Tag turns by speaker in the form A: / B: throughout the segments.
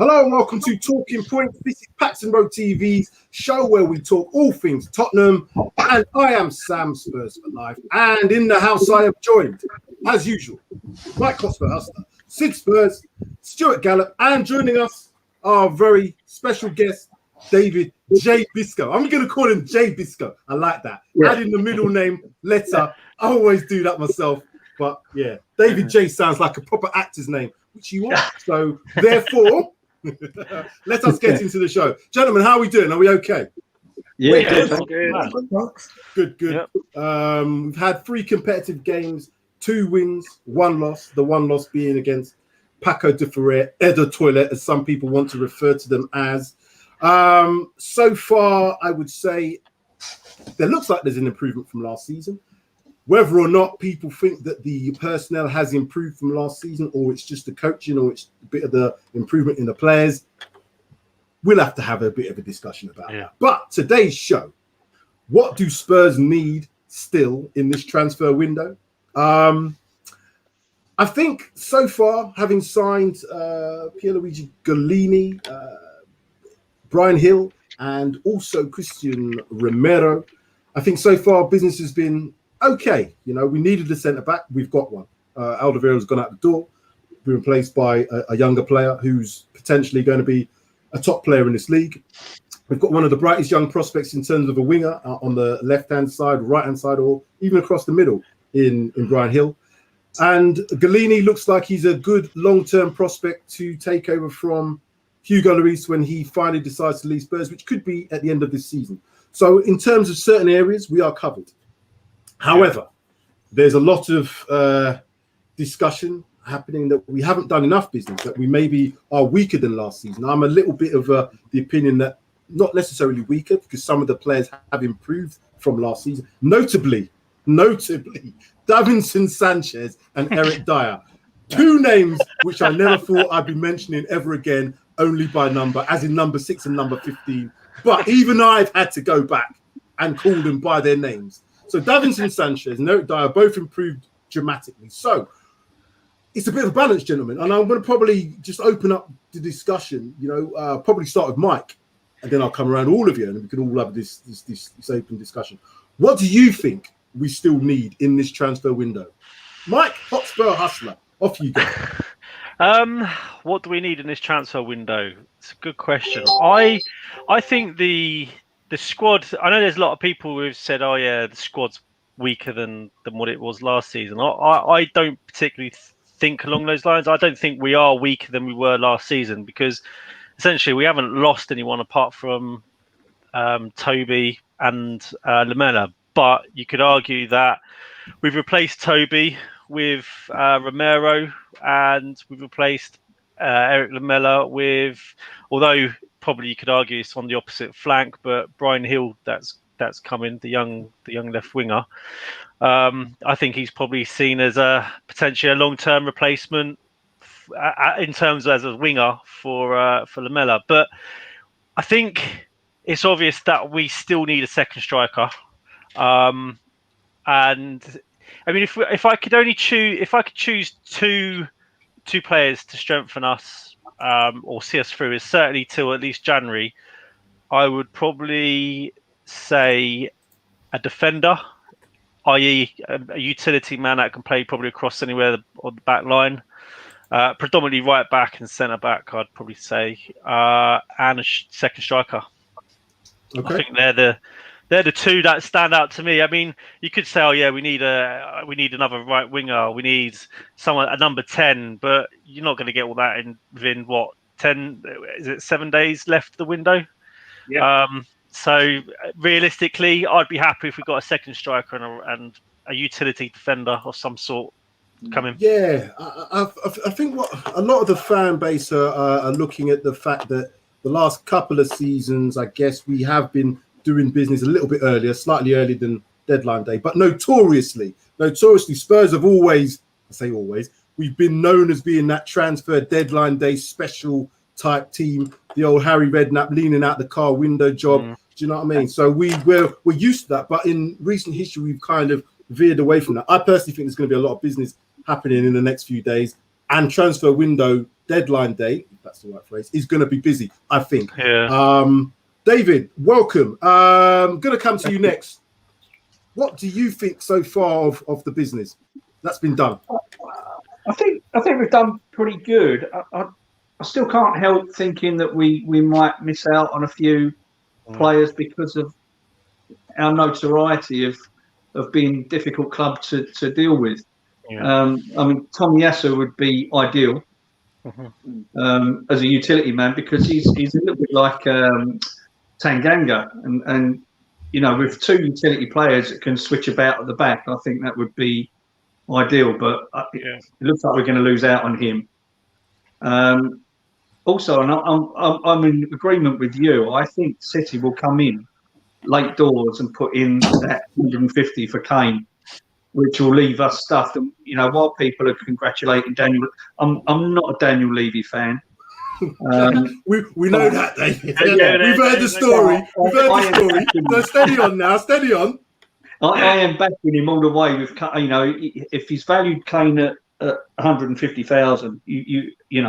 A: Hello and welcome to Talking Points. This is Paxton Road TV's show where we talk all things Tottenham. And I am Sam Spurs for life. And in the house I am joined, as usual, Mike-Hotspur Hustler, Sid Spurs, Stuart Gallop, and joining us, our very special guest, David J. Bisco. I'm going to call him J. Bisco. I like that. Yeah. Adding the middle name, letter. I always do that myself. But yeah, David J. sounds like a proper actor's name, which you are. So therefore, let us get into the show. Gentlemen, how are we doing? Are we okay?
B: Yeah,
A: good. Yep. We've had 3 competitive games, 2 wins, 1 loss. The 1 loss being against Paco de Ferrer, Edo Toilet, as some people want to refer to them as. So far, I would say there looks like there's an improvement from last season. Whether or not people think that the personnel has improved from last season, or it's just the coaching, or it's a bit of the improvement in the players, we'll have to have a bit of a discussion about that. But today's show, what do Spurs need still in this transfer window? I think so far, having signed Pierluigi Gollini, Brian Hill, and also Christian Romero, I think so far business has been okay. You know, we needed a centre back. We've got one. Alderweireld's gone out the door, been replaced by a younger player who's potentially going to be a top player in this league. We've got one of the brightest young prospects in terms of a winger on the left-hand side, right-hand side, or even across the middle in Brian Hill. And Gollini looks like he's a good long-term prospect to take over from Hugo Lloris when he finally decides to leave Spurs, which could be at the end of this season. So in terms of certain areas, we are covered. However, there's a lot of discussion happening that we haven't done enough business, that we maybe are weaker than last season. I'm a little bit of the opinion that not necessarily weaker, because some of the players have improved from last season. Notably, Davinson Sanchez and Eric Dyer. 2 names which I never thought I'd be mentioning ever again, only by number, as in number 6 and number 15. But even I've had to go back and call them by their names. So Davinson Sanchez and Eric Dyer both improved dramatically. So it's a bit of a balance, gentlemen. And I'm going to probably just open up the discussion, probably start with Mike, and then I'll come around to all of you and we can all have this open discussion. What do you think we still need in this transfer window? Mike-Hotspur Hustler, off you go.
B: What do we need in this transfer window? It's a good question. I think the squad, I know there's a lot of people who've said, oh yeah, the squad's weaker than what it was last season. I don't particularly think along those lines. I don't think we are weaker than we were last season, because essentially we haven't lost anyone apart from Toby and Lamela. But you could argue that we've replaced Toby with Romero, and we've replaced Eric Lamela with, although probably you could argue it's on the opposite flank, but Brian Hill that's coming, the young left winger. I think he's probably seen as a potentially a long-term replacement in terms of as a winger for Lamela. But I think it's obvious that we still need a second striker. And I mean, if I could choose two players to strengthen us or see us through, is certainly till at least January, I would probably say a defender, i.e. a utility man that can play probably across anywhere on the back line, predominantly right back and centre back, I'd probably say, and a second striker. Okay. I think they're the 2 that stand out to me. I mean, you could say, oh yeah, we need another right winger, we need someone, a number 10, but you're not going to get all that within 7 days left the window. Yeah. So realistically, I'd be happy if we got a second striker and a utility defender of some sort coming.
A: Yeah, I think what a lot of the fan base are looking at the fact that the last couple of seasons, I guess we have been doing business a little bit earlier, slightly earlier than deadline day. But notoriously, Spurs have always, I say always, we've been known as being that transfer deadline day special type team, the old Harry Redknapp leaning out the car window job. Do you know what I mean? So we're used to that. But in recent history, we've kind of veered away from that. I personally think there's going to be a lot of business happening in the next few days, and transfer window deadline day, if that's the right phrase, is going to be busy, I think.
B: Yeah.
A: David, welcome. I'm going to come to you next. What do you think so far of the business that's been done?
C: I think we've done pretty good. I still can't help thinking that we might miss out on a few players because of our notoriety of being a difficult club to deal with. Yeah. I mean, Tom Yasser would be ideal as a utility man because he's a little bit like Tanganga, and with two utility players that can switch about at the back, I think that would be ideal. But it looks like we're going to lose out on him. Also, and I'm in agreement with you. I think City will come in late doors and put in that 150 for Kane, which will leave us stuffed. And while people are congratulating Daniel, I'm not a Daniel Levy fan.
A: We know that, David. We've heard the story. So steady on now. Steady on.
C: I am backing him all the way. With if he's valued Kane at 150,000,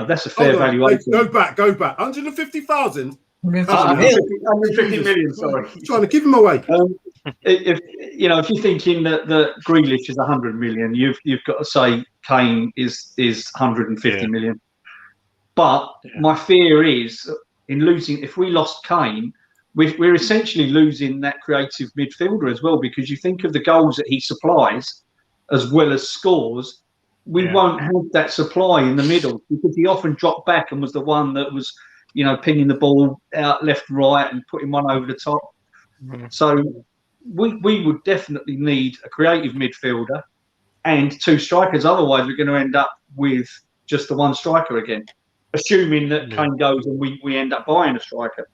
C: that's a fair valuation.
A: Go back. 150,000.
C: 150 million. Sorry,
A: trying to give him away.
C: If you're thinking that Grealish is 100 million, you've got to say Kane is 150 million. But my fear is if we lost Kane, we're essentially losing that creative midfielder as well, because you think of the goals that he supplies as well as scores. We won't have that supply in the middle because he often dropped back and was the one that was, pinging the ball out left and right and putting one over the top. So we would definitely need a creative midfielder and two strikers. Otherwise, we're going to end up with just the one striker again, assuming that Kane goes and we end up buying a striker.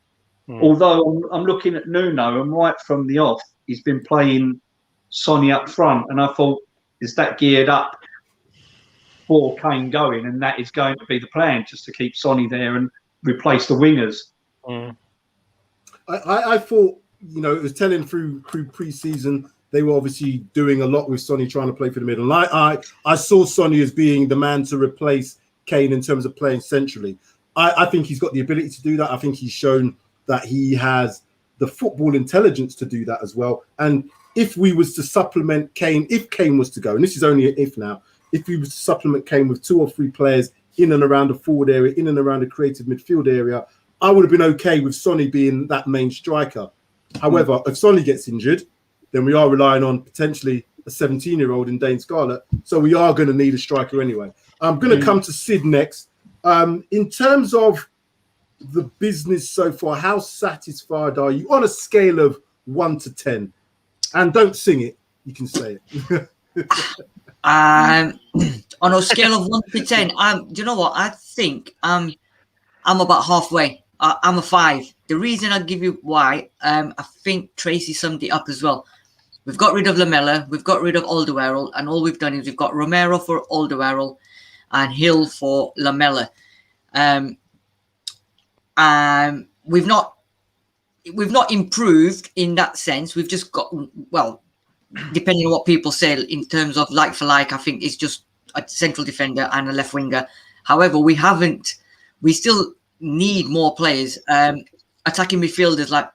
C: Although I'm looking at Nuno, and right from the off, he's been playing Sonny up front, and I thought, is that geared up for Kane going? And that is going to be the plan, just to keep Sonny there and replace the wingers.
A: I thought, it was telling through pre-season, they were obviously doing a lot with Sonny trying to play for the middle. And I saw Sonny as being the man to replace Kane in terms of playing centrally. I think he's got the ability to do that. I think he's shown that he has the football intelligence to do that as well. And if we was to supplement Kane, if Kane was to go, and this is only an if now, if we was to supplement Kane with 2 or 3 players in and around the forward area, in and around the creative midfield area, I would have been okay with Sonny being that main striker. However, if Sonny gets injured, then we are relying on potentially a 17-year-old in Dane Scarlett. So we are going to need a striker anyway. I'm going to come to Sid next. In terms of the business so far, how satisfied are you on a scale of 1 to 10? And don't sing it, you can say it.
D: On a scale of 1 to 10, do you know what? I think I'm about halfway. I'm a 5. The reason I'll give you why, I think Tracy summed it up as well. We've got rid of Lamela, we've got rid of Alderweireld, and all we've done is we've got Romero for Alderweireld and Hill for Lamela. We've not improved in that sense. We've just got, well, depending on what people say in terms of like for like, I think it's just a central defender and a left winger. However, we still need more players. Attacking midfielders, like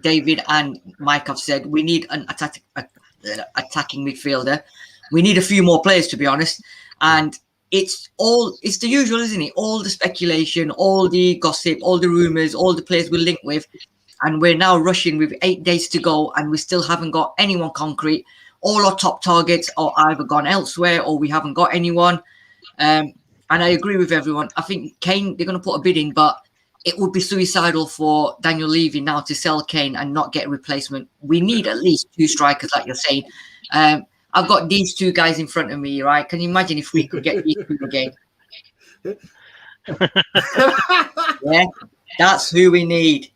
D: David and Mike have said, we need an attacking midfielder. We need a few more players, to be honest. And it's the usual, isn't it? All the speculation, all the gossip, all the rumours, all the players we're linked with. And we're now rushing with 8 days to go, and we still haven't got anyone concrete. All our top targets are either gone elsewhere or we haven't got anyone. And I agree with everyone. I think Kane, they're going to put a bid in, but it would be suicidal for Daniel Levy now to sell Kane and not get a replacement. We need at least 2 strikers, like you're saying. I've got these 2 guys in front of me, right? Can you imagine if we could get these 2 again? Yeah, that's who we need.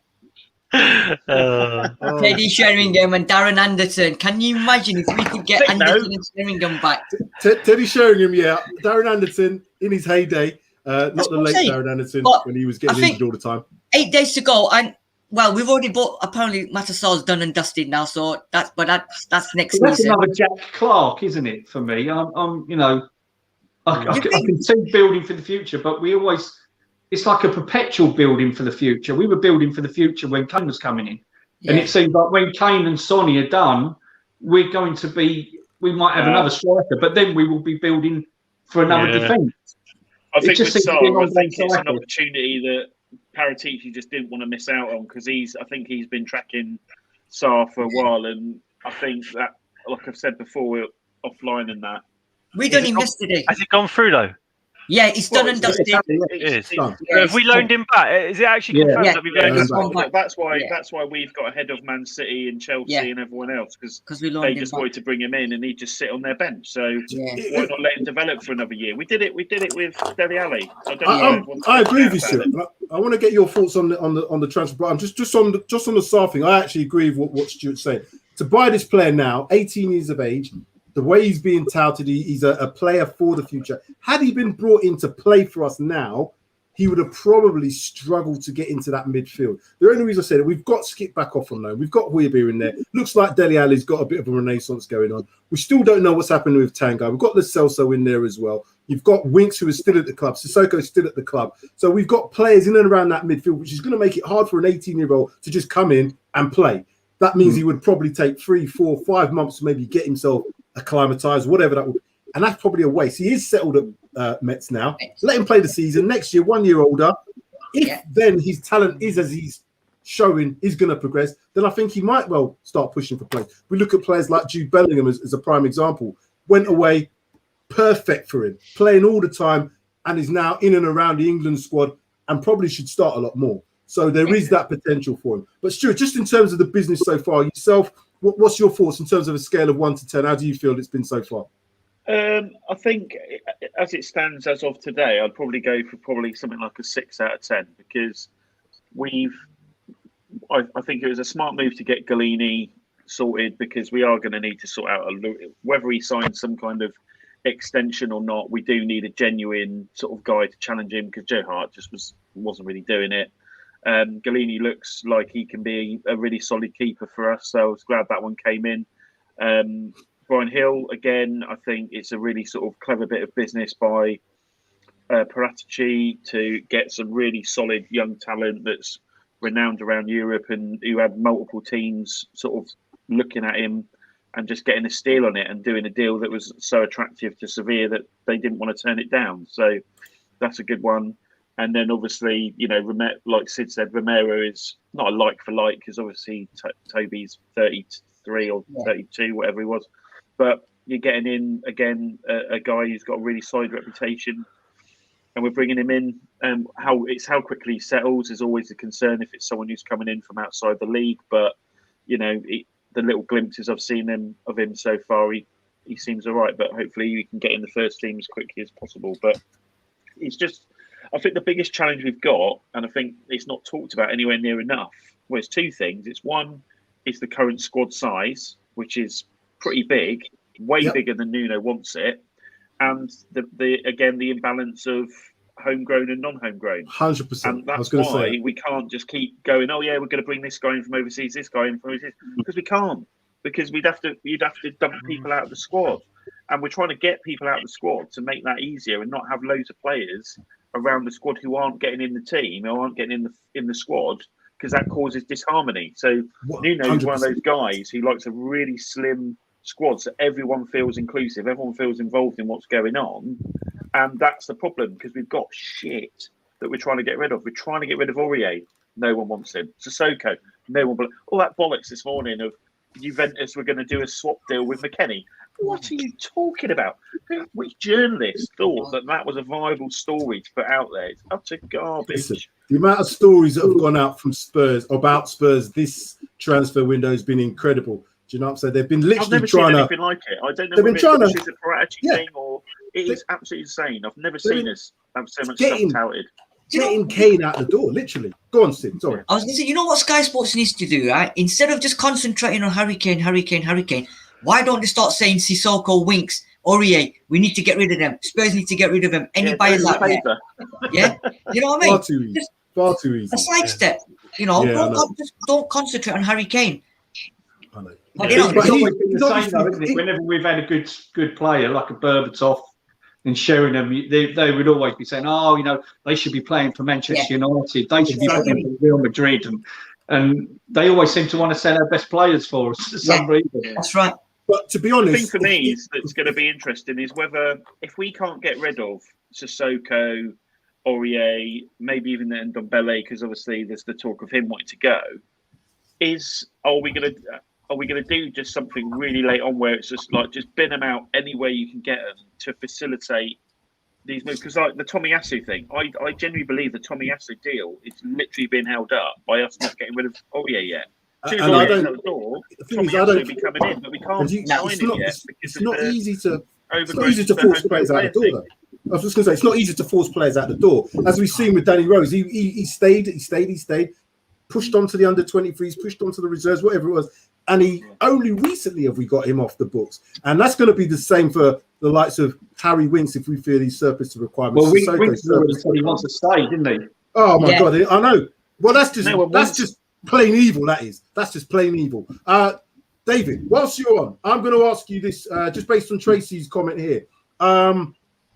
D: Teddy Sheringham and Darren Anderson. Can you imagine if we could get Anderson and Sheringham back?
A: Teddy Sheringham, yeah. Darren Anderson in his heyday. Not the late Darren Anderson when he was getting injured all the time. 8
D: days to go, and well, we've already bought. Apparently, Matasar's done and dusted now, so that's next.
C: That's another Jack Clark, isn't it? For me, I can see building for the future, but it's like a perpetual building for the future. We were building for the future when Kane was coming in. Yeah. And it seems like when Kane and Sonny are done, we might have another striker, but then we will be building for another defence.
E: I think with Sarr, I think it's an opportunity that Paratici just didn't want to miss out on, because I think he's been tracking Sarr for a while, and I think that, like I've said before, offline and that.
D: We done him yesterday.
B: Has it gone through though?
D: Yeah, it's done and dusted.
B: It is. Have we loaned him back? Is it actually confirmed that we've loaned him back?
E: That's why we've got ahead of Man City and Chelsea and everyone else, because they just wanted to bring him in and he'd just sit on their bench. So why not let him develop for another year? We did it with Dele Alli.
A: I agree with you, Stuart. I want to get your thoughts on the transfer, but I'm just on the Sarr thing. I actually agree with what Stuart's saying. To buy this player now, 18 years of age, the way he's being touted, he's a player for the future. Had he been brought in to play for us now, he would have probably struggled to get into that midfield. The only reason I said it, we've got Skip back off on loan. We've got Huiber in there. Looks like Dele Alli's got a bit of a renaissance going on. We still don't know what's happening with Tango. We've got Lo Celso in there as well. You've got Winks, who is still at the club. Sissoko is still at the club. So we've got players in and around that midfield, which is going to make it hard for an 18-year-old to just come in and play. That means he would probably take 3, 4, 5 months to maybe get himself acclimatized, whatever that would be. And that's probably a waste. He is settled at Mets now. Let him play the season. Next year, 1 year older. If then his talent is as he's showing, is going to progress, then I think he might well start pushing for plays. We look at players like Jude Bellingham as a prime example. Went away, perfect for him, playing all the time, and is now in and around the England squad and probably should start a lot more. So there is that potential for him. But Stuart, just in terms of the business so far, yourself, what's your thoughts in terms of a scale of 1 to 10? How do you feel it's been so far?
E: I think as it stands as of today, I'd probably go for something like a 6 out of 10, because I think it was a smart move to get Galini sorted, because we are going to need to sort out whether he signs some kind of extension or not. We do need a genuine sort of guy to challenge him, because Joe Hart just wasn't really doing it. Galini looks like he can be a really solid keeper for us, so I was glad that one came in. Brian Hill, again, I think it's a really sort of clever bit of business by Paratici to get some really solid young talent that's renowned around Europe and who had multiple teams sort of looking at him and just getting a steal on it and doing a deal that was so attractive to Sevilla that they didn't want to turn it down. So that's a good one. And then obviously, like Sid said, Romero is not a like for like, because obviously Toby's 33 or 32, whatever he was. But you're getting in, again, a guy who's got a really solid reputation, and we're bringing him in. How quickly he settles is always a concern if it's someone who's coming in from outside the league. But, the little glimpses I've seen of him so far, he seems all right. But hopefully we can get in the first team as quickly as possible. But it's just... I think the biggest challenge we've got, and I think it's not talked about anywhere near enough, well, it's two things. It's one, is the current squad size, which is pretty big, way bigger than Nuno wants it, and the imbalance of homegrown and non-homegrown.
A: 100%.
E: And that's why we can't just keep going, oh yeah, we're going to bring this guy in from overseas, this guy in from overseas, because we can't, because you'd have to dump people out of the squad, and we're trying to get people out of the squad to make that easier and not have loads of players around the squad who aren't getting in the team or aren't getting in the squad, because that causes disharmony. So Nuno is one of those guys who likes a really slim squad, so everyone feels inclusive, everyone feels involved in what's going on, and that's the problem, because we've got shit that we're trying to get rid of. We're trying to get rid of Aurier, no one wants him. Sissoko, no one. All that bollocks this morning of Juventus were going to do a swap deal with McKennie. What are you talking about? Which journalist thought that was a viable story to put out there? It's utter garbage.
A: Listen, the amount of stories that have gone out from Spurs about Spurs this transfer window has been incredible. Do you know what I'm saying? They've been literally trying to.
E: I've never seen anything like it. I don't know if it's a Paratici thing or it is absolutely insane. I've never seen us have so much stuff touted.
A: Getting Kane out the door, literally. Go on, Sid. Sorry.
D: I was going to say, what Sky Sports needs to do, right? Instead of just concentrating on Harry Kane, why don't they start saying Sissoko, Winks, Aurier? We need to get rid of them. Spurs need to get rid of them. Anybody like that? Yeah, you know what I mean?
A: Far too easy.
D: A sidestep. Don't concentrate on Harry Kane.
C: I know. It's always been the same, though, isn't it? Whenever we've had a good player like a Berbatov, and Sheringham, they would always be saying, "Oh, you know, they should be playing for Manchester United. They should be playing for Real Madrid," and they always seem to want to sell our best players for us for some reason.
D: That's right.
A: But to be honest,
E: the thing for me that's going to be interesting is whether if we can't get rid of Sissoko, Aurier, maybe even then Ndombele, because obviously there's the talk of him wanting to go. Are we going to do just something really late on where it's just like just bin them out any way you can get them to facilitate these moves? Because like the Tomiyasu thing, I genuinely believe the Tomiyasu deal is literally being held up by us not getting rid of Aurier yet.
A: And I don't.
E: The door,
A: The thing is, I don't.
E: Be coming in, but we can't sign it yet.
A: It's not easy to. It's not easy to force players out the door. Though. I was just going to say it's not easy to force players out the door. As we've seen with Danny Rose, he stayed, pushed on to the under-23s, pushed on to the reserves, whatever it was, and he only recently have we got him off the books, and that's going to be the same for the likes of Harry Winks if we feel he's surplus to requirements.
C: Well, Winks said he wants to stay, didn't he?
A: Oh my God, I know. Well, that's just plain evil. That's just plain evil. David, whilst you're on, I'm going to ask you this, just based on Tracy's comment here.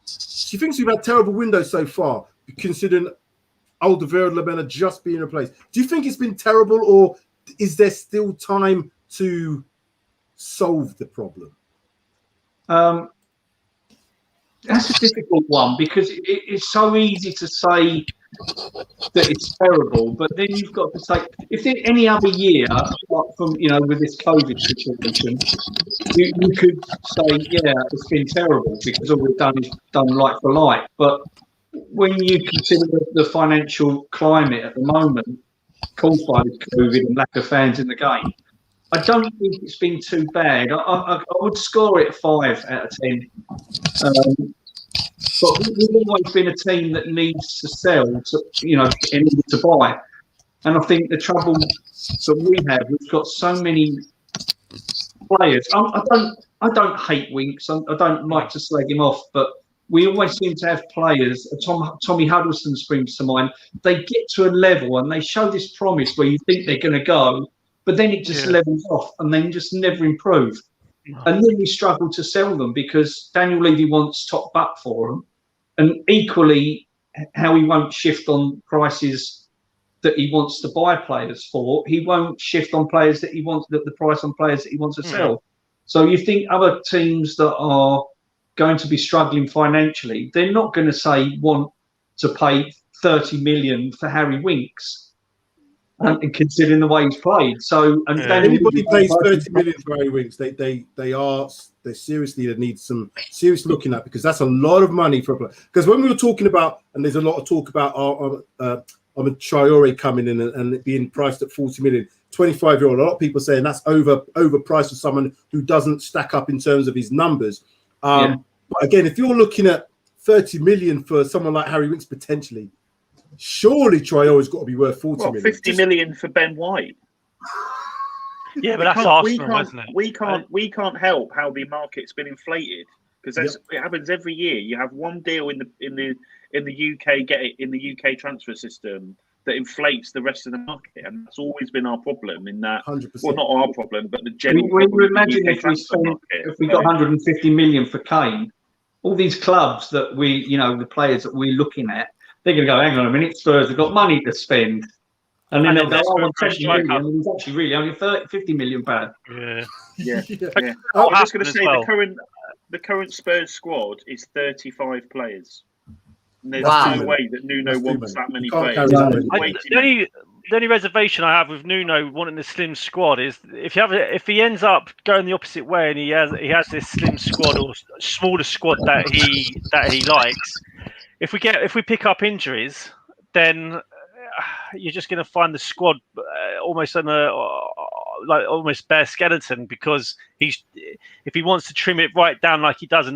A: She thinks we've had terrible windows so far, considering Alderweireld, Lamela just being replaced. Do you think it's been terrible, or is there still time to solve the problem?
C: That's a difficult one because it's so easy to say that it's terrible, but then you've got to say, if in any other year, apart from, you know, with this COVID situation, you could say, yeah, it's been terrible because all we've done is done like for like. But when you consider the financial climate at the moment caused by this COVID and lack of fans in the game, I don't think it's been too bad. I would score it a 5 out of 10. But we've always been a team that needs to sell, and needs to buy. And I think the trouble that we have, we've got so many players. I don't hate Winks. I don't like to slag him off, but we always seem to have players. Tommy Huddleston springs to mind. They get to a level and they show this promise where you think they're going to go, but then it just levels off and then just never improve. And then we struggle to sell them because Daniel Levy wants top buck for them. And equally, how he won't shift on prices that he wants to buy players for, he won't shift on players that he wants, the price on players that he wants to sell. So you think other teams that are going to be struggling financially, they're not going to want to pay 30 million for Harry Winks. And considering the way he's played, so
A: anybody pays 30 million for Harry Winks, they seriously need some serious looking at, because that's a lot of money for a player. Because when we were talking about, and there's a lot of talk about Traore coming in and it being priced at 40 million, 25-year-old, a lot of people saying that's overpriced for someone who doesn't stack up in terms of his numbers. But again, if you're looking at 30 million for someone like Harry Winks potentially, surely Traore's got to be worth 40 million.
E: 50 million for Ben White.
B: Yeah, but that's Arsenal, isn't it?
E: We can't help how the market's been inflated, because it happens every year. You have one deal in the UK transfer system that inflates the rest of the market, and that's always been our problem. In that, 100%. Well, not our problem, but the general.
C: Imagine if we got 150 million for Kane, all these clubs that the players that we're looking at, they're going to go, hang on a minute, Spurs have got money to spend. And then they'll go, I want 20 million. And it's actually really only 50 million pounds.
E: Yeah. I was just going to say, the current Spurs squad is 35 players. And there's no way that Nuno wants that many players.
B: The only reservation I have with Nuno wanting the slim squad is if he ends up going the opposite way and he has this slim squad or smaller squad that he likes, if we pick up injuries, then you're just going to find the squad almost on almost bare skeleton, because if he wants to trim it right down like he does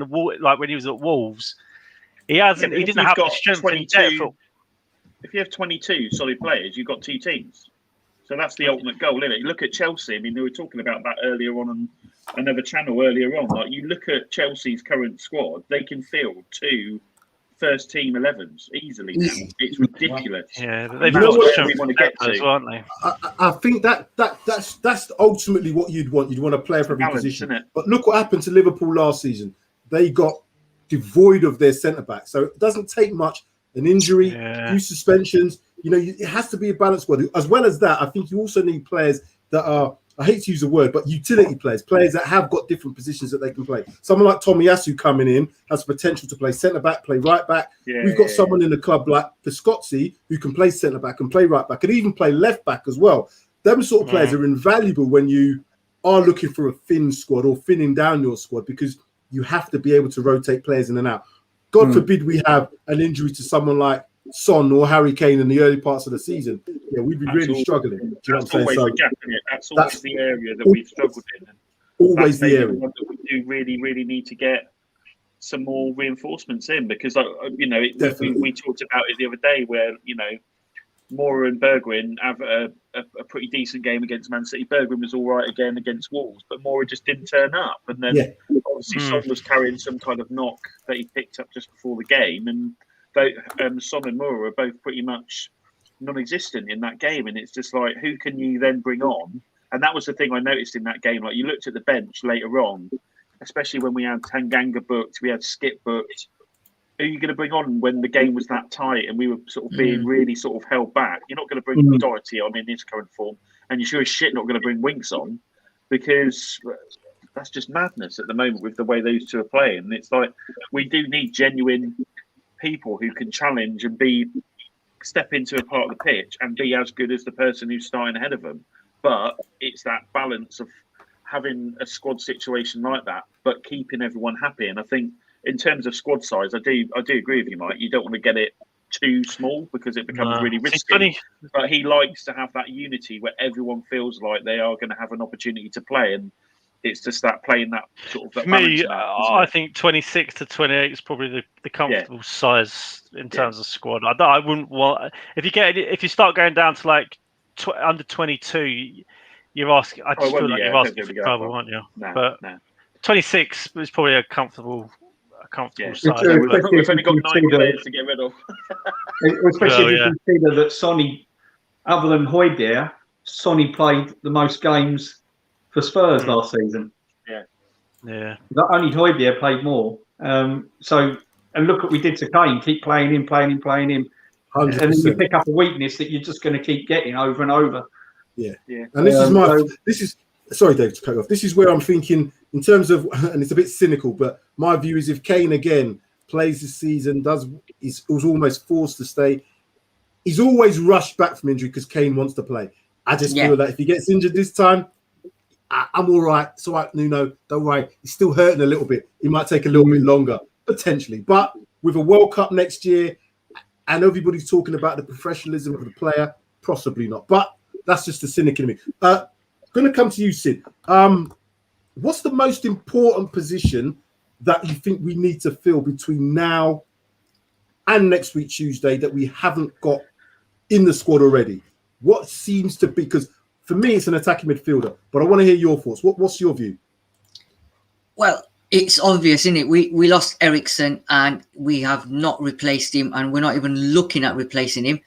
B: like when he was at Wolves, he didn't have the strength in depth.
E: If you have 22 solid players, you've got 2 teams. So that's the ultimate goal, isn't it? You look at Chelsea. I mean, they were talking about that earlier on another channel earlier on. Like, you look at Chelsea's current squad, they can field 2 first team 11s easily now. It's ridiculous.
B: Yeah, they've got where we want to get to, aren't they?
A: I think that's ultimately what you'd want. You'd want a player for every position. But look what happened to Liverpool last season. They got devoid of their centre back. So it doesn't take much. An injury, few suspensions. You know, it has to be a balanced squad. As well as that, I think you also need players that are, I hate to use the word, but utility players that have got different positions that they can play. Someone like Tomiyasu coming in has potential to play centre back, play right back. We've got someone in the club like Piscozzi who can play centre back and play right back and even play left back as well. Them sort of players are invaluable when you are looking for a thin squad or thinning down your squad, because you have to be able to rotate players in and out. God forbid we have an injury to someone like Son or Harry Kane in the early parts of the season. Yeah, we'd be really struggling. Do you know what I'm saying?
E: Always the gap, isn't it? That's always the area that we've struggled in.
A: Always the area.
E: That we do really need to get some more reinforcements in, because, you know, we talked about it the other day where, you know, Moura and Bergwijn have a pretty decent game against Man City. Bergwijn was all right again against Wolves, but Moura just didn't turn up. And then obviously Son was carrying some kind of knock that he picked up just before the game, and Son and Moura are both pretty much non-existent in that game. And it's just like, who can you then bring on? And that was the thing I noticed in that game. Like, you looked at the bench later on, especially when we had Tanganga booked, we had Skip booked. Who are you going to bring on when the game was that tight and we were sort of being really sort of held back? You're not going to bring Doherty on in his current form, and you're sure as shit not going to bring Winks on, because that's just madness at the moment with the way those two are playing. And it's like, we do need genuine people who can challenge and step into a part of the pitch and be as good as the person who's starting ahead of them. But it's that balance of having a squad situation like that, but keeping everyone happy. And I think, in terms of squad size, I do agree with you, Mike. You don't want to get it too small because it becomes really risky. But he likes to have that unity where everyone feels like they are going to have an opportunity to play, and it's just that playing that sort of. That
B: For me, I think 26 to 28 is probably the comfortable size in terms of squad. I wouldn't want if you start going down to like under 22, you're asking. I just feel like you're asking for trouble, aren't you? But 26 is probably a comfortable size.
E: We've only got 9 players to get rid of.
C: Especially if you consider that Sonny, other than Højbjerg, Sonny played the most games for Spurs last season.
B: Yeah.
C: Not only Højbjerg played more. So, and look what we did to Kane. Keep playing him. 100%. And then you pick up a weakness that you're just going to keep getting over and over.
A: Yeah. And this is sorry, Dave, to cut off. This is where I'm thinking in terms of, and it's a bit cynical, but my view is if Kane again plays this season, was almost forced to stay. He's always rushed back from injury because Kane wants to play. I just feel that if he gets injured this time, I'm all right. It's all right, Nuno. Don't worry. He's still hurting a little bit. He might take a little bit longer, potentially. But with a World Cup next year, and everybody's talking about the professionalism of the player, possibly not. But that's just the cynic in me. Going to come to you, Sid. What's the most important position that you think we need to fill between now and next week, Tuesday, that we haven't got in the squad already? What seems to be, because for me, it's an attacking midfielder, but I want to hear your thoughts. What's your view?
D: Well, it's obvious, isn't it? We lost Eriksen and we have not replaced him, and we're not even looking at replacing him.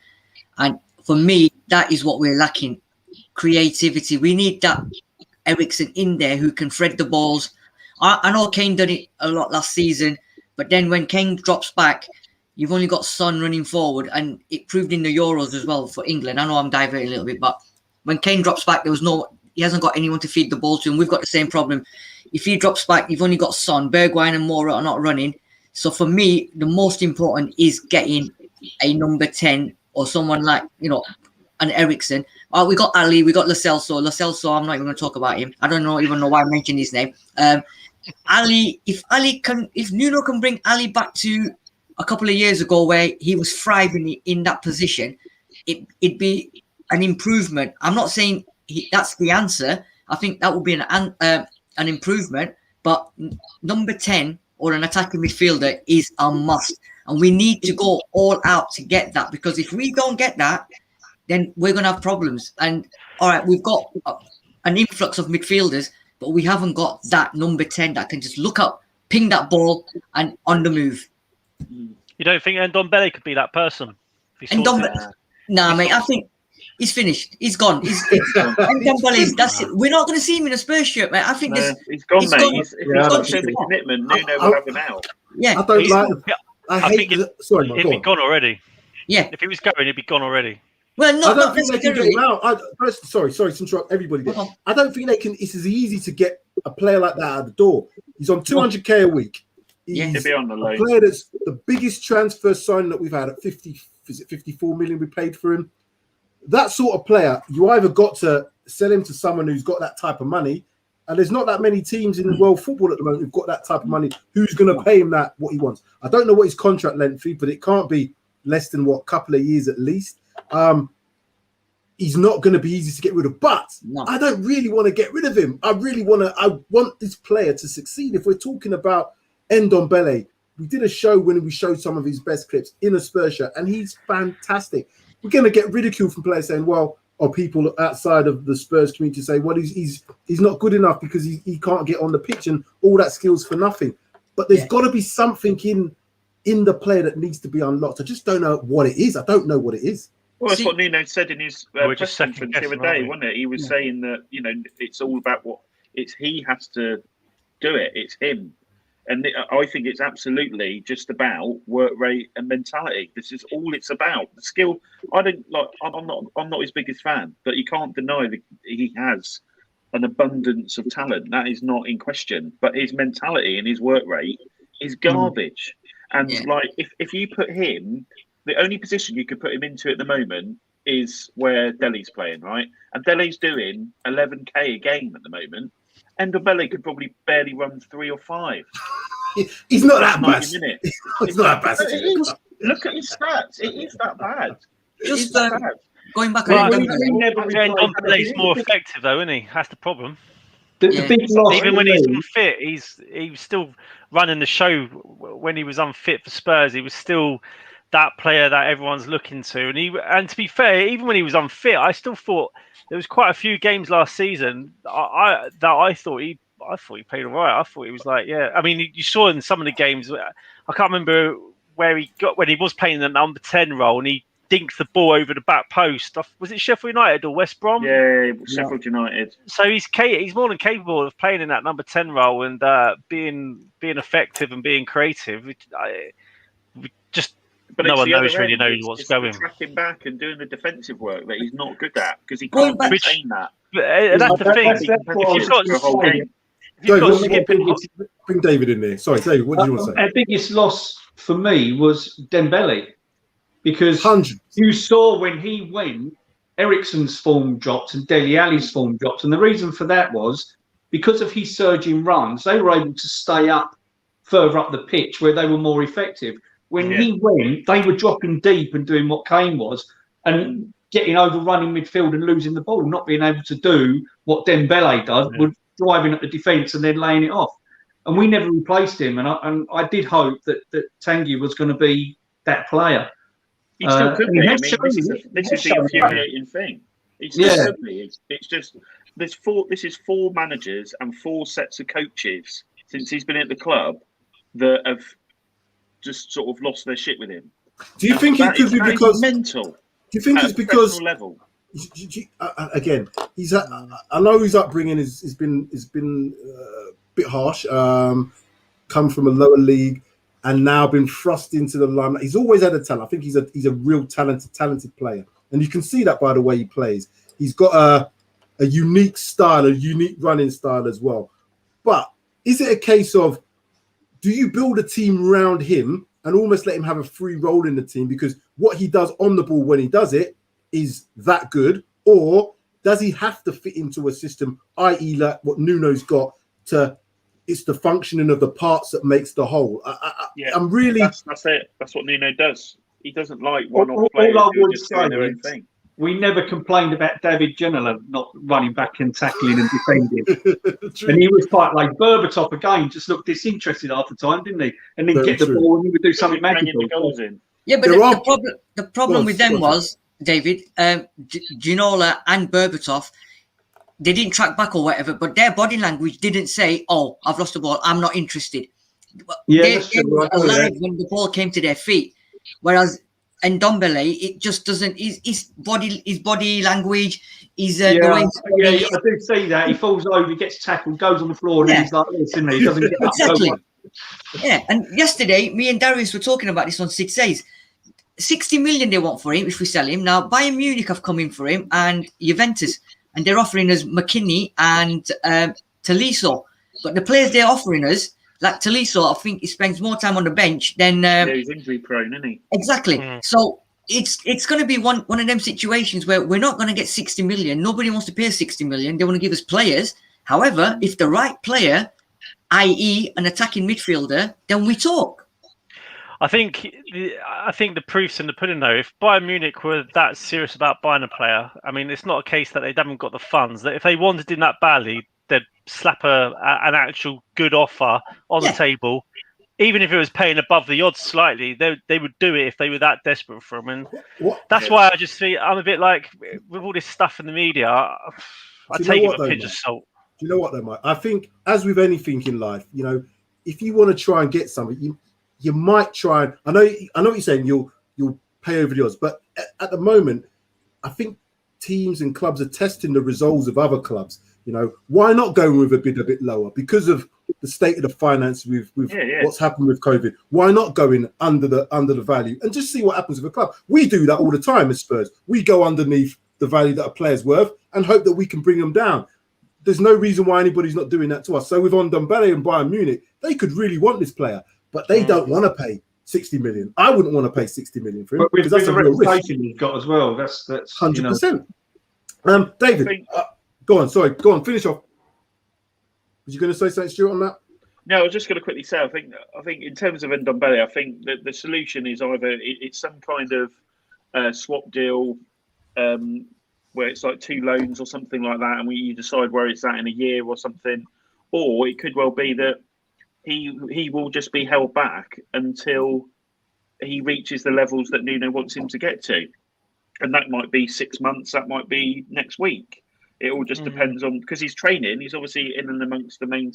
D: And for me, that is what we're lacking. Creativity. We need that Eriksen in there who can thread the balls. I know Kane done it a lot last season, but then when Kane drops back, you've only got Son running forward, and it proved in the Euros as well for England. I know I'm diverting a little bit, but when Kane drops back, he hasn't got anyone to feed the ball to, and we've got the same problem. If he drops back, you've only got Son. Bergwijn and Moura are not running. So for me, the most important is getting a number 10 or someone like, an Eriksen. We got Ali, we got Lo Celso. Lo Celso, I'm not even going to talk about him. I don't even know why I mentioned his name. Ali, if Nuno can bring Ali back to a couple of years ago where he was thriving in that position, it'd be an improvement. I'm not saying that's the answer. I think that would be an improvement. But number 10 or an attacking midfielder is a must. And we need to go all out to get that, because if we don't get that, then we're going to have problems. And all right, we've got an influx of midfielders, but we haven't got that number 10 that can just look up, ping that ball, and on the move.
B: You don't think Ndombele could be that person?
D: Nah, mate, I think he's finished. He's gone. Ndombele, that's it. We're not going to see him in a Spurs shirt, mate. I think
E: he's gone, mate. If he's got the commitment, Nuno will have him out.
D: Yeah,
A: I don't like. I hate. Sorry,
B: it'd be gone already.
D: Yeah,
B: if he was going, it'd be gone already.
D: Well,
A: I don't think they can get him out. Sorry to interrupt everybody there. I don't think they can. It's as easy to get a player like that out of the door. He's on 200k a week. He's
E: be on the loan.
A: A player that's the biggest transfer signing that we've had at 54 million we paid for him. That sort of player, you either got to sell him to someone who's got that type of money, and there's not that many teams in world football at the moment who've got that type of money. Who's going to pay him what he wants? I don't know what his contract length is, but it can't be less than a couple of years at least. He's not going to be easy to get rid of, but I don't really want to get rid of him. I want this player to succeed. If we're talking about Ndombele, we did a show when we showed some of his best clips in a Spurs shirt, and he's fantastic. We're going to get ridiculed from players saying, well, or people outside of the Spurs community say, well, he's not good enough because he can't get on the pitch and all that skills for nothing. But there's got to be something in the player that needs to be unlocked. I just don't know what it is. I don't know what it is.
E: Well, that's what Nuno said in his press conference the other day, wasn't it? He was saying that, it's all about he has to do it. It's him. And I think it's absolutely just about work rate and mentality. This is all it's about. The skill, I'm not his biggest fan, but you can't deny that he has an abundance of talent. That is not in question. But his mentality and his work rate is garbage. And if you put him, the only position you could put him into at the moment is where Dele's playing, right? And Dele's doing 11k a game at the moment. Ndombele could probably barely run 3 or 5.
A: He's not that bad. He's not that bad.
E: Look at his stats. It is that bad.
D: Just going back.
B: Ndombele's more effective though, isn't he? That's the problem. Even when he's unfit, he was still running the show. When he was unfit for Spurs, he was still that player that everyone's looking to. And to be fair, even when he was unfit, I still thought there was quite a few games last season I thought he played all right. I thought he was I mean, you saw in some of the games. I can't remember where he got when he was playing the number 10 role and he dinked the ball over the back post. Was it Sheffield United or West Brom?
E: Yeah, Sheffield United.
B: So he's more than capable of playing in that number 10 role and being effective and being creative.
E: But
B: no one really knows what's going.
E: Tracking back and doing the defensive work that he's not good at because he can't maintain that.
B: But that's the thing. If you've got
E: the whole game.
A: Bring David in there. Sorry, David, what do you want to say?
C: Our biggest loss for me was Dembele, because
A: 100.
C: You saw when he went, Eriksen's form dropped and Dele Alli's form dropped, and the reason for that was because of his surging runs. They were able to stay up further up the pitch where they were more effective. When he went, they were dropping deep and doing what Kane was and getting overrun in midfield and losing the ball, not being able to do what Dembele does, with driving at the defence and then laying it off. And we never replaced him. And I did hope that Tanguy was going to be that player.
E: He still could be. This is the infuriating thing. He still could be. It's just this is 4 managers and 4 sets of coaches since he's been at the club that have just sort of lost their shit with him.
A: Do you think it could be because
E: mental?
A: Do you think it's because
E: level?
A: Again, I know his upbringing has been a bit harsh. Come from a lower league and now been thrust into the limelight. He's always had a talent. I think he's a real talented player, and you can see that by the way he plays. He's got a unique style, a unique running style as well. But is it a case of, do you build a team around him and almost let him have a free role in the team because what he does on the ball when he does it is that good, or does he have to fit into a system, i.e. like what Nuno's got it's the functioning of the parts that makes the whole. I'm really...
E: That's it. That's what Nuno does. He doesn't like one-off players who just doing their own thing.
C: We never complained about David Ginola not running back and tackling and defending. And he was quite like Berbatov again, just looked disinterested half the time, didn't he? And then get the ball and he would do something magical.
D: Yeah, but the problem with them was, David, Ginola and Berbatov, they didn't track back or whatever, but their body language didn't say, "Oh, I've lost the ball, I'm not interested." They were alive when the ball came to their feet. Whereas Ndombele, it just doesn't. His body language, the way.
C: I do see that. He falls over, he gets tackled, goes on the floor, and he's like this, isn't he? He doesn't get up.
D: Exactly. Yeah, and yesterday, me and Darius were talking about this on 6 days. 60 million they want for him if we sell him. Now, Bayern Munich have come in for him and Juventus, and they're offering us McKinney and Tolisso. But the players they're offering us, like Tolisso, I think he spends more time on the bench than...
E: he's injury prone, isn't he?
D: Exactly. So it's going to be one of them situations where we're not going to get 60 million. Nobody wants to pay 60 million. They want to give us players. However, if the right player, i.e. an attacking midfielder, then we talk.
B: I think the proof's in the pudding, though. If Bayern Munich were that serious about buying a player, I mean, it's not a case that they haven't got the funds. That if they wanted him that badly, they'd slap an actual good offer on the table. Even if it was paying above the odds slightly, they would do it if they were that desperate for him. And that's why I just see I'm a bit like, with all this stuff in the media, I take it with a pinch of salt.
A: Do you know what, though, Mike? I think, as with anything in life, you know, if you want to try and get something, you might try. And I know what you're saying. You'll pay over the odds, but at the moment, I think teams and clubs are testing the resolves of other clubs. You know, why not go with a bit lower because of the state of the finance with what's happened with COVID? Why not go in under the value and just see what happens with a club? We do that all the time as Spurs. We go underneath the value that a player's worth and hope that we can bring them down. There's no reason why anybody's not doing that to us. So with Ndombele and Bayern Munich, they could really want this player, but they don't want to pay 60 million. I wouldn't want to pay 60 million for him because that's a real risk.
C: You've got as well. That's
A: 100%. David, go on. Sorry, go on. Finish off. Was you going to say something, Stuart, on that?
E: No, I was just going to quickly say. I think in terms of Ndombele, I think that the solution is either it's some kind of swap deal. Where it's like 2 loans or something like that, and you decide where it's at in a year or something, or it could well be that he will just be held back until he reaches the levels that Nuno wants him to get to, and that might be 6 months, that might be next week. It all just depends on, because he's training, he's obviously in and amongst the main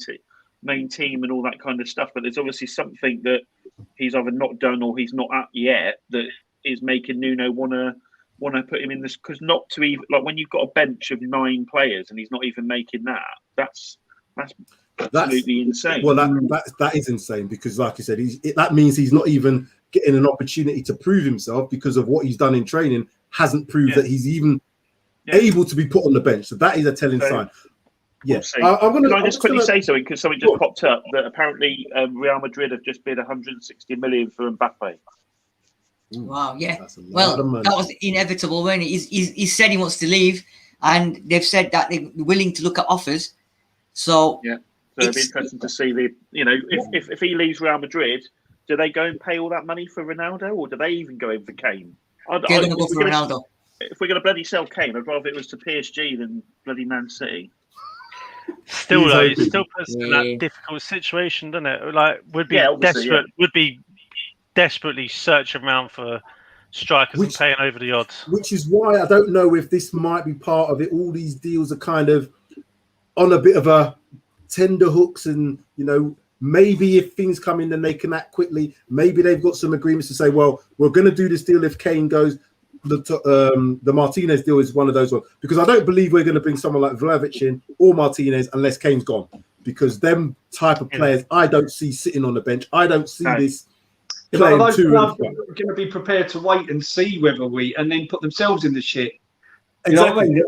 E: team and all that kind of stuff, but there's obviously something that he's either not done or he's not at yet that is making Nuno want to put him in this, because not to even, like, when you've got a bench of 9 players and he's not even making that's absolutely insane.
A: Well, that is insane, because like I said, that means he's not even getting an opportunity to prove himself, because of what he's done in training hasn't proved that he's even able to be put on the bench. So that is a telling sign. Yes.
E: Can I just quickly say something, because something just popped up that apparently Real Madrid have just bid 160 million for Mbappe.
D: Wow, yeah. Well, that was inevitable, wasn't it? He said he wants to leave, and they've said that they're willing to look at offers. So
E: it'd be interesting to see if he leaves Real Madrid, do they go and pay all that money for Ronaldo, or do they even go in for Kane?
D: They're going to go for Ronaldo.
E: If we're going to bloody sell Kane, I'd rather it was to PSG than bloody Man City.
B: Still, though, it still puts in that difficult situation, doesn't it? Like, would be desperately searching around for strikers and paying over the odds.
A: Which is why I don't know if this might be part of it. All these deals are kind of on a bit of a tender hooks, and maybe if things come in, then they can act quickly. Maybe they've got some agreements to say, well, we're going to do this deal if Kane goes. The Martinez deal is one of those ones, because I don't believe we're going to bring someone like Vlahovic in or Martinez unless Kane's gone, because them type of players I don't see sitting on the bench. I don't see this.
C: Are those clubs going to be prepared to wait and see whether and then put themselves in the shit?
A: Exactly. You know what I mean?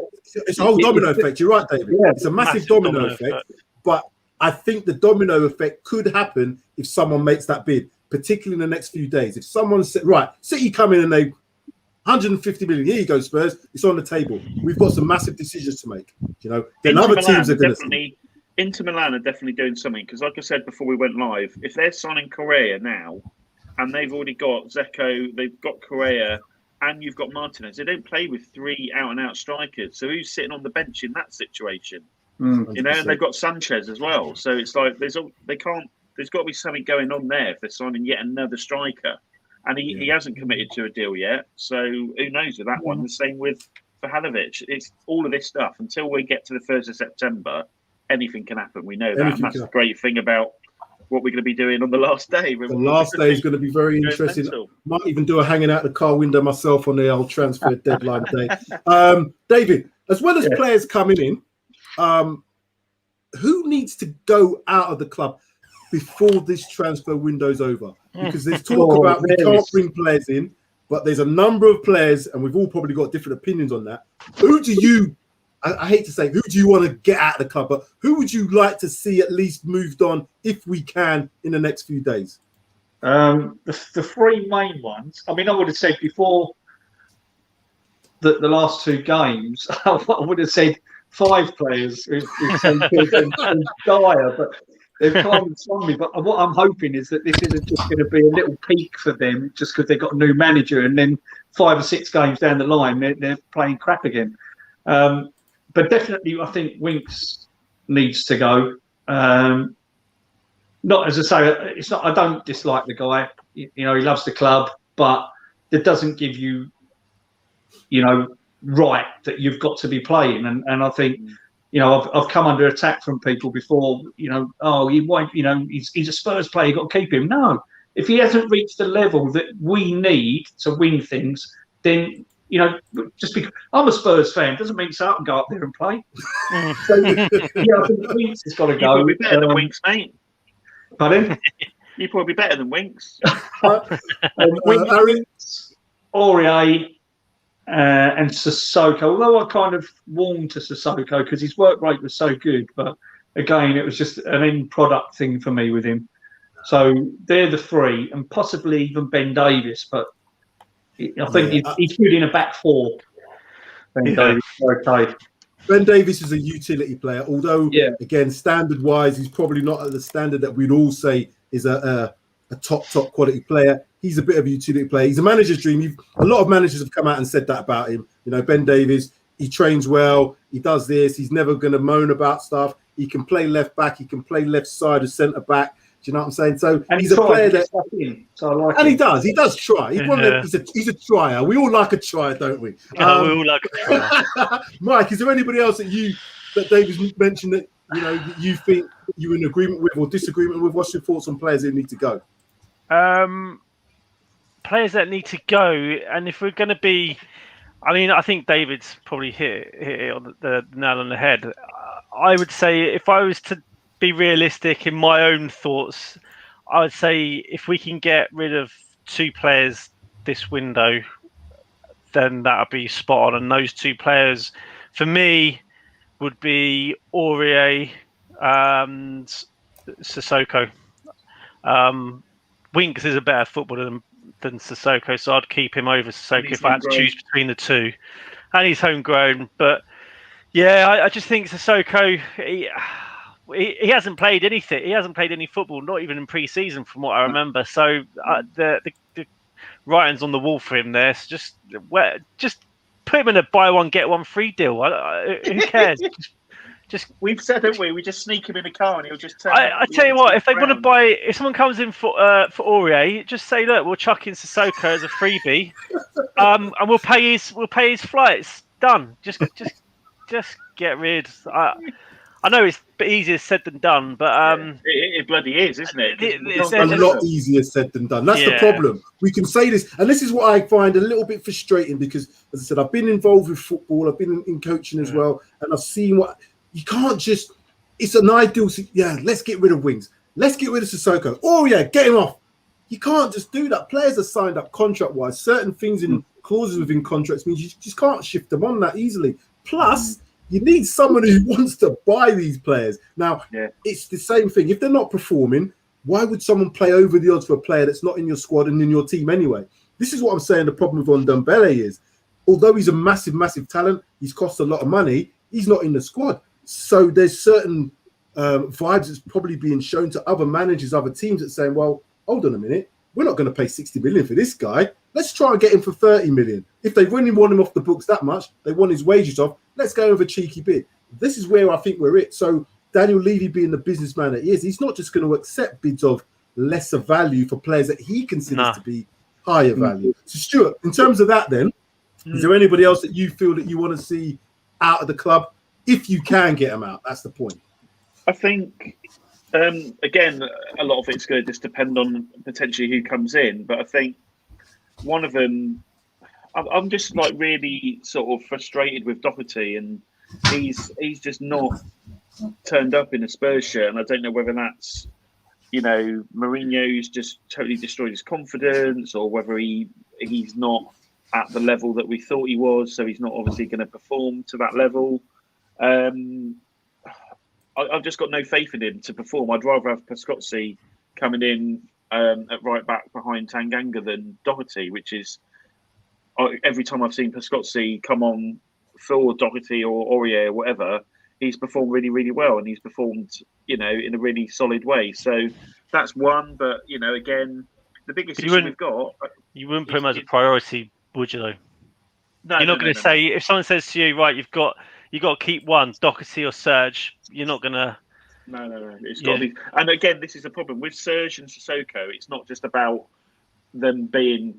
A: It's a whole domino effect. You're right, David. Yeah, it's a massive domino effect. But I think the domino effect could happen if someone makes that bid, particularly in the next few days. If someone said, right, City come in and they 150 million, here you go, Spurs, it's on the table. We've got some massive decisions to make. Then other teams are going to.
E: Inter Milan are definitely doing something, because like I said before we went live, if they're signing Correa now, and they've already got Zeko, they've got Correa, and you've got Martinez. They don't play with 3 out-and-out strikers. So who's sitting on the bench in that situation? And they've got Sanchez as well. So it's like there's got to be something going on there if they're signing yet another striker. And he hasn't committed to a deal yet. So who knows with that one? The same with Vlahovic. It's all of this stuff. Until we get to the 1st of September, anything can happen. We know that. And that's the great thing about what we're going to be doing on the last day.
A: The last day is going to be very interesting. Might even do a hanging out the car window myself on the old transfer deadline day. David, as well as players coming in, who needs to go out of the club? before this transfer window's over, because there's talk about we can't bring players in, but there's a number of players, and we've all probably got different opinions on that. Who do you, I hate to say, who do you want to get out of the club, but who would you like to see at least moved on, if we can, in the next few days?
C: The three main ones, I mean, I would have said before the last two games, I would have said 5 players who've good and dire, but they've kind of swung me. But what I'm hoping is that this isn't just going to be a little peak for them just because they've got a new manager, and then 5 or 6 games down the line they're playing crap again. But definitely, I think Winks needs to go. Not, as I say, it's not. I don't dislike the guy. You know, he loves the club, but it doesn't give you, right that you've got to be playing. And I think, I've come under attack from people before. Oh, he won't. He's a Spurs player. You've got to keep him. No, if he hasn't reached the level that we need to win things, then just because I'm a Spurs fan doesn't mean so I can go up there and play. So I think Winks has got to go.
E: You're probably better than Winks, mate.
C: Pardon?
E: You're probably better than Winks.
C: Winks, Aurier, and Sissoko. Although I kind of warmed to Sissoko because his work rate was so good, but again, it was just an end product thing for me with him. So they're the 3, and possibly even Ben Davies, but I think he's good in a back 4. Ben Davies, okay.
A: Ben Davies is a utility player, although, again, standard-wise, he's probably not at the standard that we'd all say is a top quality player. He's a bit of a utility player. He's a manager's dream. A lot of managers have come out and said that about him. Ben Davies, he trains well. He does this. He's never going to moan about stuff. He can play left back. He can play left side as centre back. Do you know what I'm saying? So he's a player that,
C: so I like
A: and
C: him.
A: he does try. He's a trier. We all like a trier, don't we?
B: We all like a trier.
A: Mike, is there anybody else that David mentioned that you think you're in agreement with or disagreement with? What's your thoughts on players who need to go?
B: Players that need to go, and if we're going to be, I think David's probably hit it on the nail on the head. I would say, if I was to be realistic in my own thoughts, I would say if we can get rid of 2 players this window, then that would be spot on. And those 2 players, for me, would be Aurier and Sissoko. Winks is a better footballer than Sissoko, so I'd keep him over Sissoko if I had to choose between the 2. And he's homegrown, but I just think Sissoko, he hasn't played anything. He hasn't played any football, not even in pre-season, from what I remember. So the writing's on the wall for him there. So just put him in a buy one get one free deal. Who cares? just
E: we've said, haven't we? We just sneak him in a car and he'll just turn.
B: I tell you what, if they want to buy, if someone comes in for Aurier, just say, look, we'll chuck in Sissoko as a freebie, and we'll pay his flights. Done. Just get rid. I know it's easier said than done, but
E: it bloody is, isn't it?
A: It's a lot easier said than done. That's the problem. We can say this, and this is what I find a little bit frustrating because, as I said, I've been involved with football, I've been in coaching as well, and I've seen what you can't just. It's an ideal. Let's get rid of Winks. Let's get rid of Sissoko. Oh yeah, get him off. You can't just do that. Players are signed up contract-wise. Certain things in clauses within contracts means you just can't shift them on that easily. Plus. You need someone who wants to buy these players. Now, it's the same thing. If they're not performing, why would someone play over the odds for a player that's not in your squad and in your team anyway? This is what I'm saying the problem with Ndombele is. Although he's a massive, massive talent, he's cost a lot of money, he's not in the squad. So there's certain vibes that's probably being shown to other managers, other teams that saying, well, hold on a minute. We're not going to pay 60 million for this guy. Let's try and get him for 30 million. If they really want him off the books that much, they want his wages off, let's go with a cheeky bid. This is where I think we're at. So Daniel Levy being the businessman that he is, he's not just going to accept bids of lesser value for players that he considers to be higher value. So Stuart, in terms of that then, is there anybody else that you feel that you want to see out of the club? If you can get them out, that's the point.
E: I think, again, a lot of it's going to just depend on potentially who comes in. But I think one of them, I'm just like really sort of frustrated with Doherty, and he's just not turned up in a Spurs shirt, and I don't know whether that's Mourinho's just totally destroyed his confidence, or whether he's not at the level that we thought he was, so he's not obviously going to perform to that level. I've just got no faith in him to perform. I'd rather have Pascozzi coming in at right back behind Tanganga than Doherty, which is every time I've seen Pascozzi come on for Doherty or Aurier or whatever, he's performed really, really well, and he's performed, in a really solid way. So that's one. But again, the biggest issue we've got.
B: You wouldn't put him as a priority, would you? Though?
E: No,
B: you're not going to say if someone says to you, right, you got to keep one, Doherty or Serge. You're not going to.
E: No. It's got to be. And again, this is a problem with Serge and Sissoko. It's not just about them being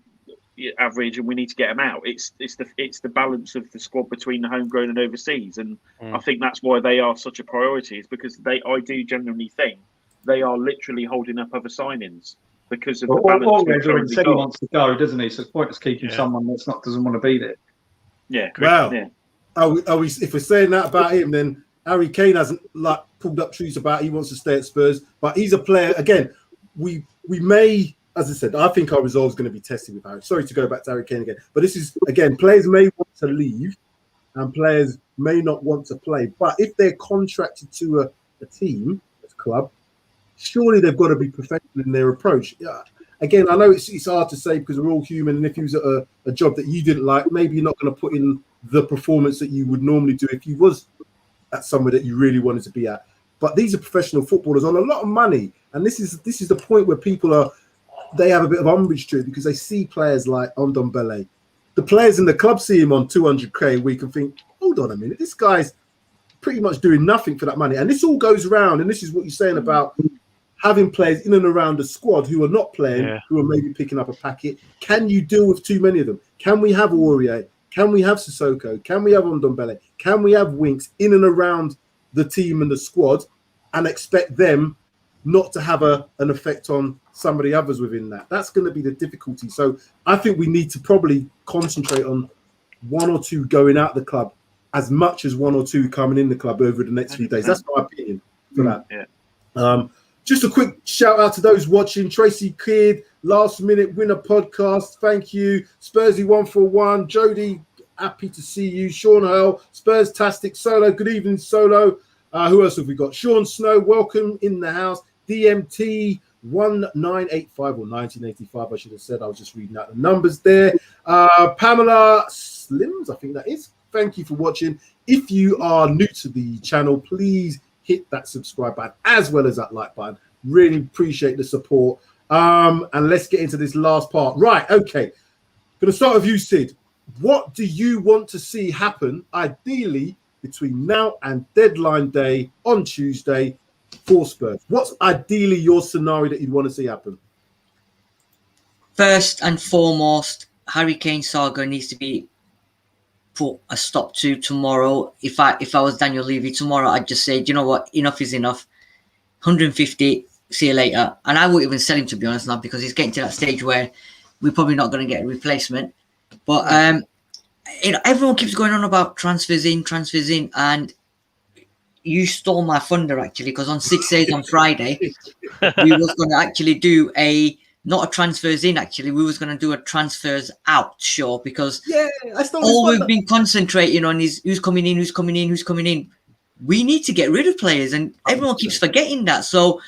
E: average and we need to get them out. It's the balance of the squad between the homegrown and overseas, and I think that's why they are such a priority. Is because I do genuinely think they are literally holding up other signings because of the balance.
C: Said he wants to go, doesn't he? So it's pointless keeping someone doesn't want to be there.
E: Yeah.
A: Wow.
E: Yeah.
A: Are we? If we're saying that about him, then Harry Kane hasn't pulled up trees about he wants to stay at Spurs, but he's a player. Again, we may. As I said, I think our resolve is going to be tested with Harry. Sorry to go back to Harry Kane again. But this is, again, players may want to leave and players may not want to play. But if they're contracted to a team, a club, surely they've got to be professional in their approach. Yeah. Again, I know it's hard to say because we're all human. And if you was at a job that you didn't like, maybe you're not going to put in the performance that you would normally do if you was at somewhere that you really wanted to be at. But these are professional footballers on a lot of money. And this is the point where people they have a bit of umbrage to it because they see players like Ndombele. The players in the club see him on 200k a week and think, hold on a minute, this guy's pretty much doing nothing for that money. And this all goes around, and this is what you're saying about having players in and around the squad who are not playing, who are maybe picking up a packet. Can you deal with too many of them? Can we have Aurier? Can we have Sissoko? Can we have Ndombele? Can we have Winks in and around the team and the squad and expect them not to have an effect on some of the others within that? That's going to be the difficulty. So I think we need to probably concentrate on one or two going out the club as much as one or two coming in the club over the next few days. That's my opinion for that. Yeah. Just a quick shout out to those watching. Tracy Kidd, Last Minute Winner Podcast. Thank you. Spursy 141. Jody, happy to see you. Sean Earl, Spurs-tastic. Solo, good evening, Solo. Who else have we got? Sean Snow, welcome in the house. DMT 1985 or 1985, I should have said. I was just reading out the numbers there. Pamela Slims, I think that is. Thank you for watching. If you are new to the channel, please hit that subscribe button as well as that like button. Really appreciate the support. And let's get into this last part. Right, okay. Going to start with you, Sid. What do you want to see happen, ideally, between now and deadline day on Tuesday for Spurs? What's ideally your scenario that you'd want to see happen?
D: First and foremost, Harry Kane saga needs to be put a stop to tomorrow. If I was Daniel Levy tomorrow, I'd just say, do you know what? Enough is enough. 150, see you later. And I wouldn't even sell him, to be honest, now, because he's getting to that stage where we're probably not going to get a replacement. But everyone keeps going on about transfers in, and you stole my thunder actually, because on 6 days on Friday, we was going to actually do not a transfers in, actually, we was going to do a transfers out show, because all we've been concentrating on is who's coming in. We need to get rid of players, and everyone keeps forgetting that. So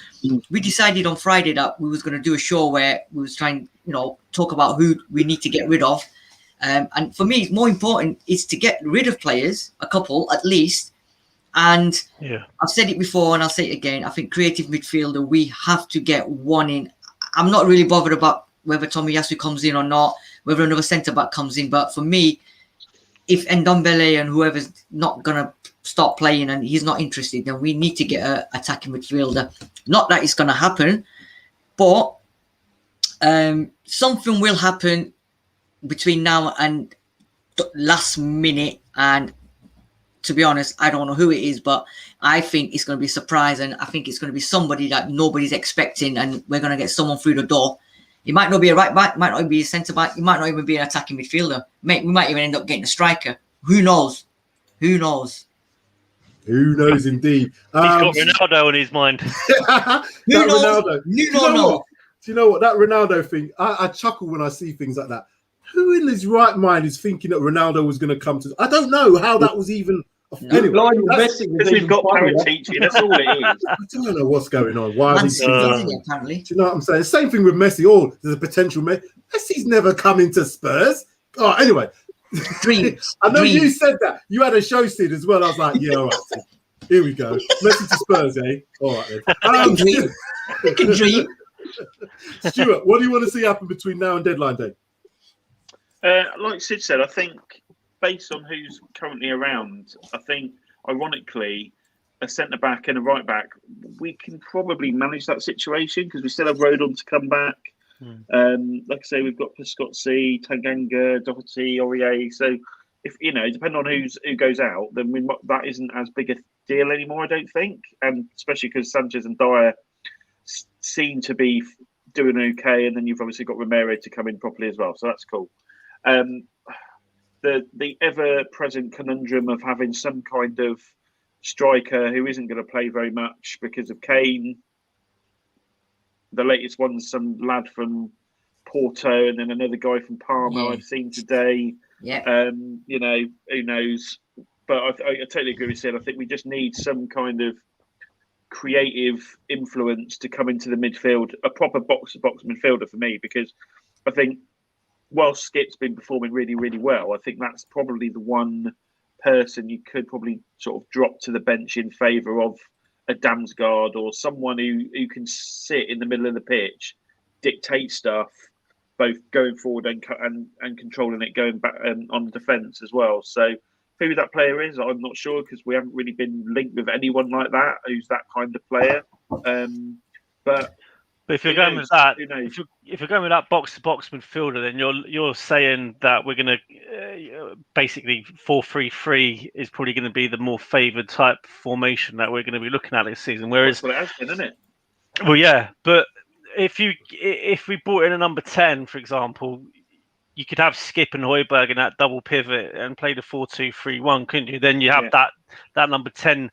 D: we decided on Friday that we was going to do a show where we was trying, talk about who we need to get rid of. And for me, more important is to get rid of players, a couple at least. And I've said it before and I'll say it again. I think creative midfielder, we have to get one in. I'm not really bothered about whether Tomiyasu comes in or not, whether another centre-back comes in. But for me, if Ndombele and whoever's not going to start playing and he's not interested, then we need to get an attacking midfielder. Not that it's going to happen, but something will happen between now and last minute. And to be honest, I don't know who it is, but I think it's going to be a surprise, and I think it's going to be somebody that nobody's expecting, and we're going to get someone through the door. It might not be a right back, might not be a centre back, it might not even be an attacking midfielder. We might even end up getting a striker. Who knows?
A: Who knows, indeed.
B: He's got Ronaldo on his mind.
A: Ronaldo. Do you know what? That Ronaldo thing, I chuckle when I see things like that. Who in his right mind is thinking that Ronaldo was going to come to... I don't know how that was even... Anyway,
E: because we've got parent teaching. That's all it is.
A: I don't know what's going on. Why are these things
D: apparently?
A: Do you know what I'm saying? Same thing with Messi. Oh, there's a potential Messi's never coming to Spurs. Oh, anyway.
D: Dreams.
A: I know you said that. You had a show, Sid, as well. I was like, yeah, all right, Sid. Here we go. Messi to Spurs, eh? All right, then.
D: You can dream.
A: Stuart, what do you want to see happen between now and deadline day?
E: Like Sid said, I think based on who's currently around, I think, ironically, a centre-back and a right-back, we can probably manage that situation because we still have Rodon to come back. Like I say, we've got Piscotty, Tanganga, Doherty, Aurier. So, if depending on who goes out, then that isn't as big a deal anymore, I don't think. And especially because Sanchez and Dyer seem to be doing okay, and then you've obviously got Romero to come in properly as well. So that's cool. The ever-present conundrum of having some kind of striker who isn't going to play very much because of Kane. The latest one's some lad from Porto, and then another guy from Parma I've seen today.
D: Yeah.
E: Who knows? But I totally agree with Sid. I think we just need some kind of creative influence to come into the midfield, a proper box-to-box midfielder for me, because I think whilst Skip's been performing really, really well, I think that's probably the one person you could probably sort of drop to the bench in favour of a Damsgaard or someone who can sit in the middle of the pitch, dictate stuff, both going forward and controlling it going back on the defence as well. So who that player is, I'm not sure because we haven't really been linked with anyone like that who's that kind of player. But
B: if you're going with that, if you're going with that box-to-box midfielder, then you're saying that we're going to basically 4-3-3 is probably going to be the more favoured type formation that we're going to be looking at this season. Whereas,
E: well, it has been, isn't it?
B: Well, yeah, but if we brought in a number 10, for example, you could have Skip and Højbjerg in that double pivot and play the 4-2-3-1, couldn't you? Then you have that number 10.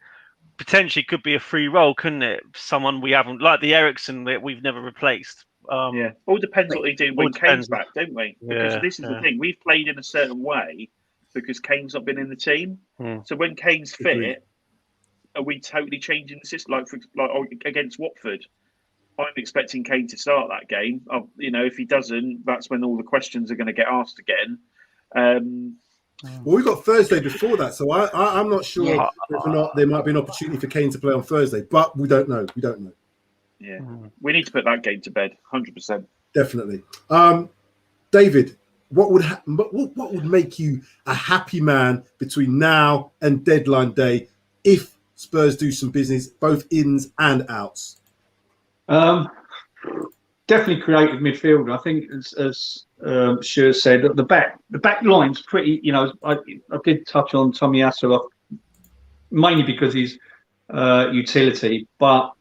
B: Potentially could be a free role, couldn't it? Someone we haven't, like the Ericsson that we've never replaced.
E: All depends what they do when Kane's back, don't we? Because this is the thing. We've played in a certain way because Kane's not been in the team. So when Kane's fit, are we totally changing the system? Like against Watford, I'm expecting Kane to start that game. If he doesn't, that's when all the questions are going to get asked again.
A: Well, we've got Thursday before that, so I'm not sure whether or not there might be an opportunity for Kane to play on Thursday, but we don't know.
E: Yeah, we need to put that game to bed, 100%.
A: Definitely. David, what would make you a happy man between now and deadline day if Spurs do some business, both ins and outs?
C: Definitely creative midfielder. I think, as Shur said, the back line's pretty. I did touch on Tommy Asseloff mainly because he's utility, but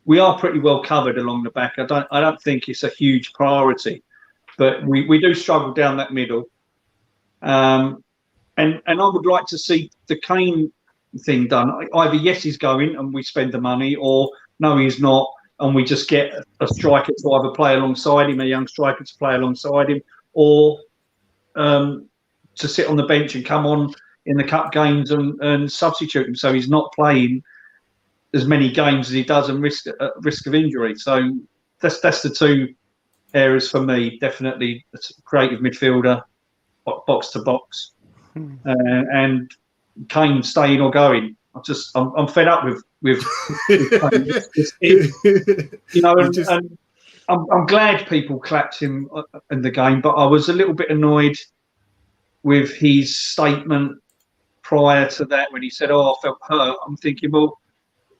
C: we are pretty well covered along the back. I don't think it's a huge priority, but we do struggle down that middle. And I would like to see the Kane thing done. Either yes, he's going and we spend the money, or no, he's not. And we just get a striker to either play alongside him, a young striker to play alongside him, or to sit on the bench and come on in the cup games and substitute him, so he's not playing as many games as he does and risk of injury. So that's the two areas for me. Definitely creative midfielder, box to box, and Kane staying or going. I'm fed up with and I'm glad people clapped him in the game, but I was a little bit annoyed with his statement prior to that when he said, "Oh, I felt hurt." I'm thinking, well,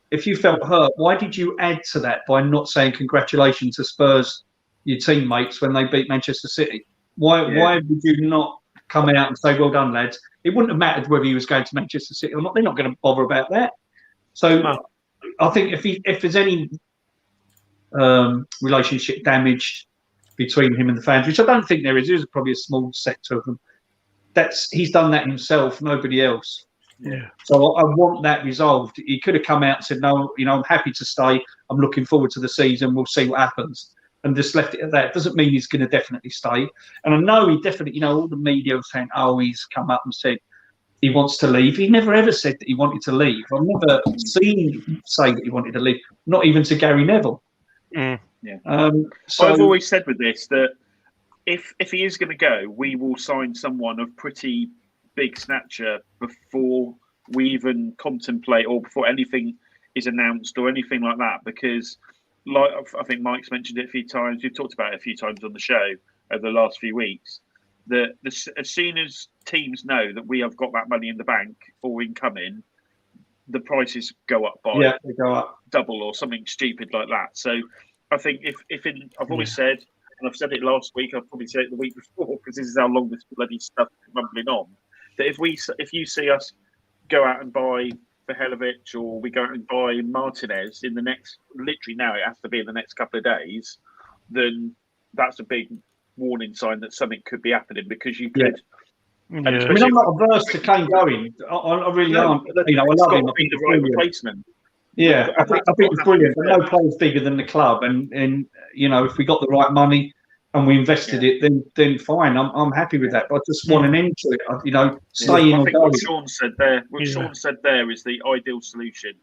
C: if you felt hurt, why did you add to that by not saying congratulations to Spurs, your teammates, when they beat Manchester City? Why would you not come out and say, "Well done, lads"? It wouldn't have mattered whether he was going to Manchester City or not. They're not going to bother about that. So I think if there's any relationship damaged between him and the fans, which I don't think there is, there's probably a small sector of them. He's done that himself, nobody else.
B: Yeah.
C: So I want that resolved. He could have come out and said, no, I'm happy to stay. I'm looking forward to the season. We'll see what happens. And just left it at that. Doesn't mean he's going to definitely stay. And I know he definitely, all the media was saying, oh, he's come up and said he wants to leave. He never ever said that he wanted to leave. I've never seen him say that he wanted to leave, not even to Gary Neville.
E: Yeah.
C: So
E: I've always said with this that if he is going to go, we will sign someone of pretty big stature before we even contemplate or before anything is announced or anything like that. Because, like I think Mike's mentioned it a few times, we've talked about it a few times on the show over the last few weeks, that as soon as teams know that we have got that money in the bank or incoming, the prices go up by
C: they go up
E: double or something stupid like that. So I think I've always said, and I've said it last week, I'll probably say it the week before, because this is how long this bloody stuff is mumbling on, that if you see us go out and buy Mihailovic or we go out and buy Martinez in the next, literally now it has to be in the next couple of days, then that's a big warning sign that something could be happening, because you could.
C: I mean, I'm not averse to Kane going. I really aren't. I love him. I think
E: the right replacement.
C: Yeah, I think it's brilliant. But no player's bigger than the club, and if we got the right money and we invested it, then fine. I'm happy with that. But I just want an end to it. Stay in or go.
E: What Sean said there is the ideal solution.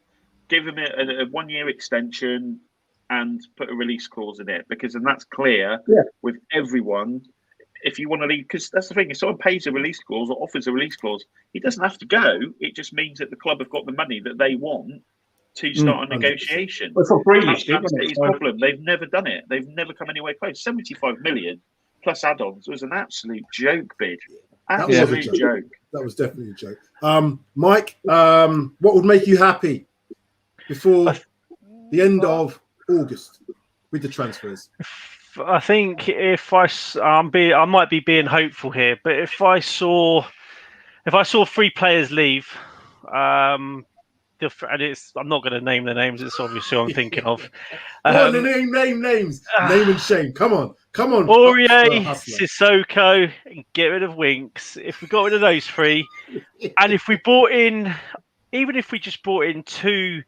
E: Give him a 1 year extension and put a release clause in it, because then that's clear with everyone. If you want to leave, because that's the thing, if someone pays a release clause or offers a release clause, he doesn't have to go. It just means that the club have got the money that they want to start a negotiation.
C: That's
E: his problem. They've never done it. They've never come anywhere close. 75 million plus add-ons was an absolute joke bid. Absolute joke.
A: That was definitely a joke. Mike, what would make you happy before the end of August with the transfers?
B: I think if I might be being hopeful here, but if I saw 3 players leave, and I'm not going to name the names. It's obviously who I'm thinking of.
A: Name names. Name and shame. Come on.
B: Aurier, Sissoko, and get rid of Winks. If we got rid of those 3, and if we brought in, even if we just brought in two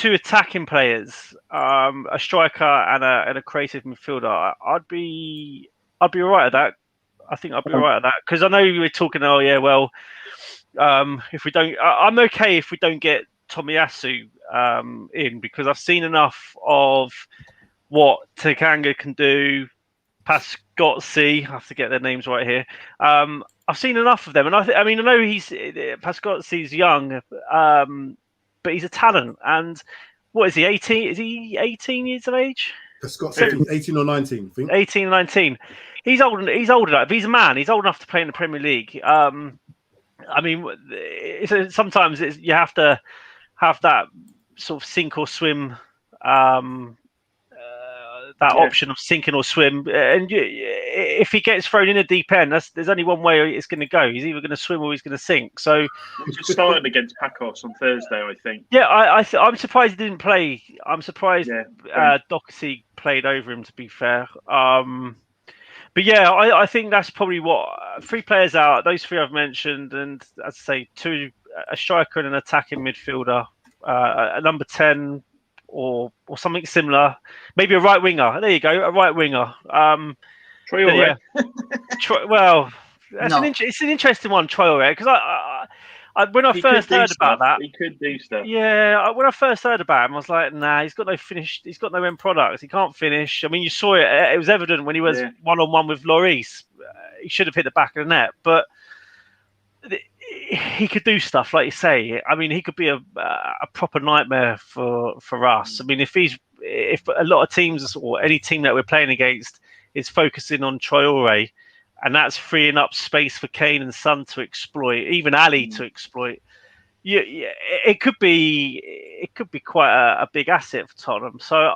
B: attacking players, a striker and a creative midfielder, I'd be all right at that. I think I'd be all right at that, because I know we were talking. If we don't, I'm okay if we don't get Tomiyasu in, because I've seen enough of what Takanga can do. Pascozzi, I have to get their names right here. I've seen enough of them, and I know Pascozzi's young. But he's a talent, and what is he? 18? Is he 18 years of age?
A: Scott's 18 or 19, I think. 18
B: or 19. He's old enough. If he's a man, he's old enough to play in the Premier League. Sometimes you have to have that sort of sink or swim. Option of sinking or swim, and if he gets thrown in a deep end, there's only one way it's going to go. He's either going to swim or he's going to sink. So
E: he's just starting against Pacos on Thursday, I think.
B: Yeah, I'm surprised he didn't play. I'm surprised Doherty played over him, to be fair. But yeah, I think that's probably what 3 players out. Those 3 I've mentioned, and as I say, 2, a striker and an attacking midfielder, a number 10. Or something similar, maybe a right winger. There you go, a right winger.
E: Traore.
B: Well, it's an interesting one, Traore, because I when I first heard about that,
E: he could do stuff.
B: Yeah, when I first heard about him, I was like, nah, he's got no end products. He can't finish. I mean, you saw it. It was evident when he was 1-on-1 with Lloris. He should have hit the back of the net, but he could do stuff, like you say. I mean, he could be a proper nightmare for us. I mean, if a lot of teams or any team that we're playing against is focusing on Traore, and that's freeing up space for Kane and Son to exploit, even Ali to exploit. It could be quite a big asset for Tottenham. So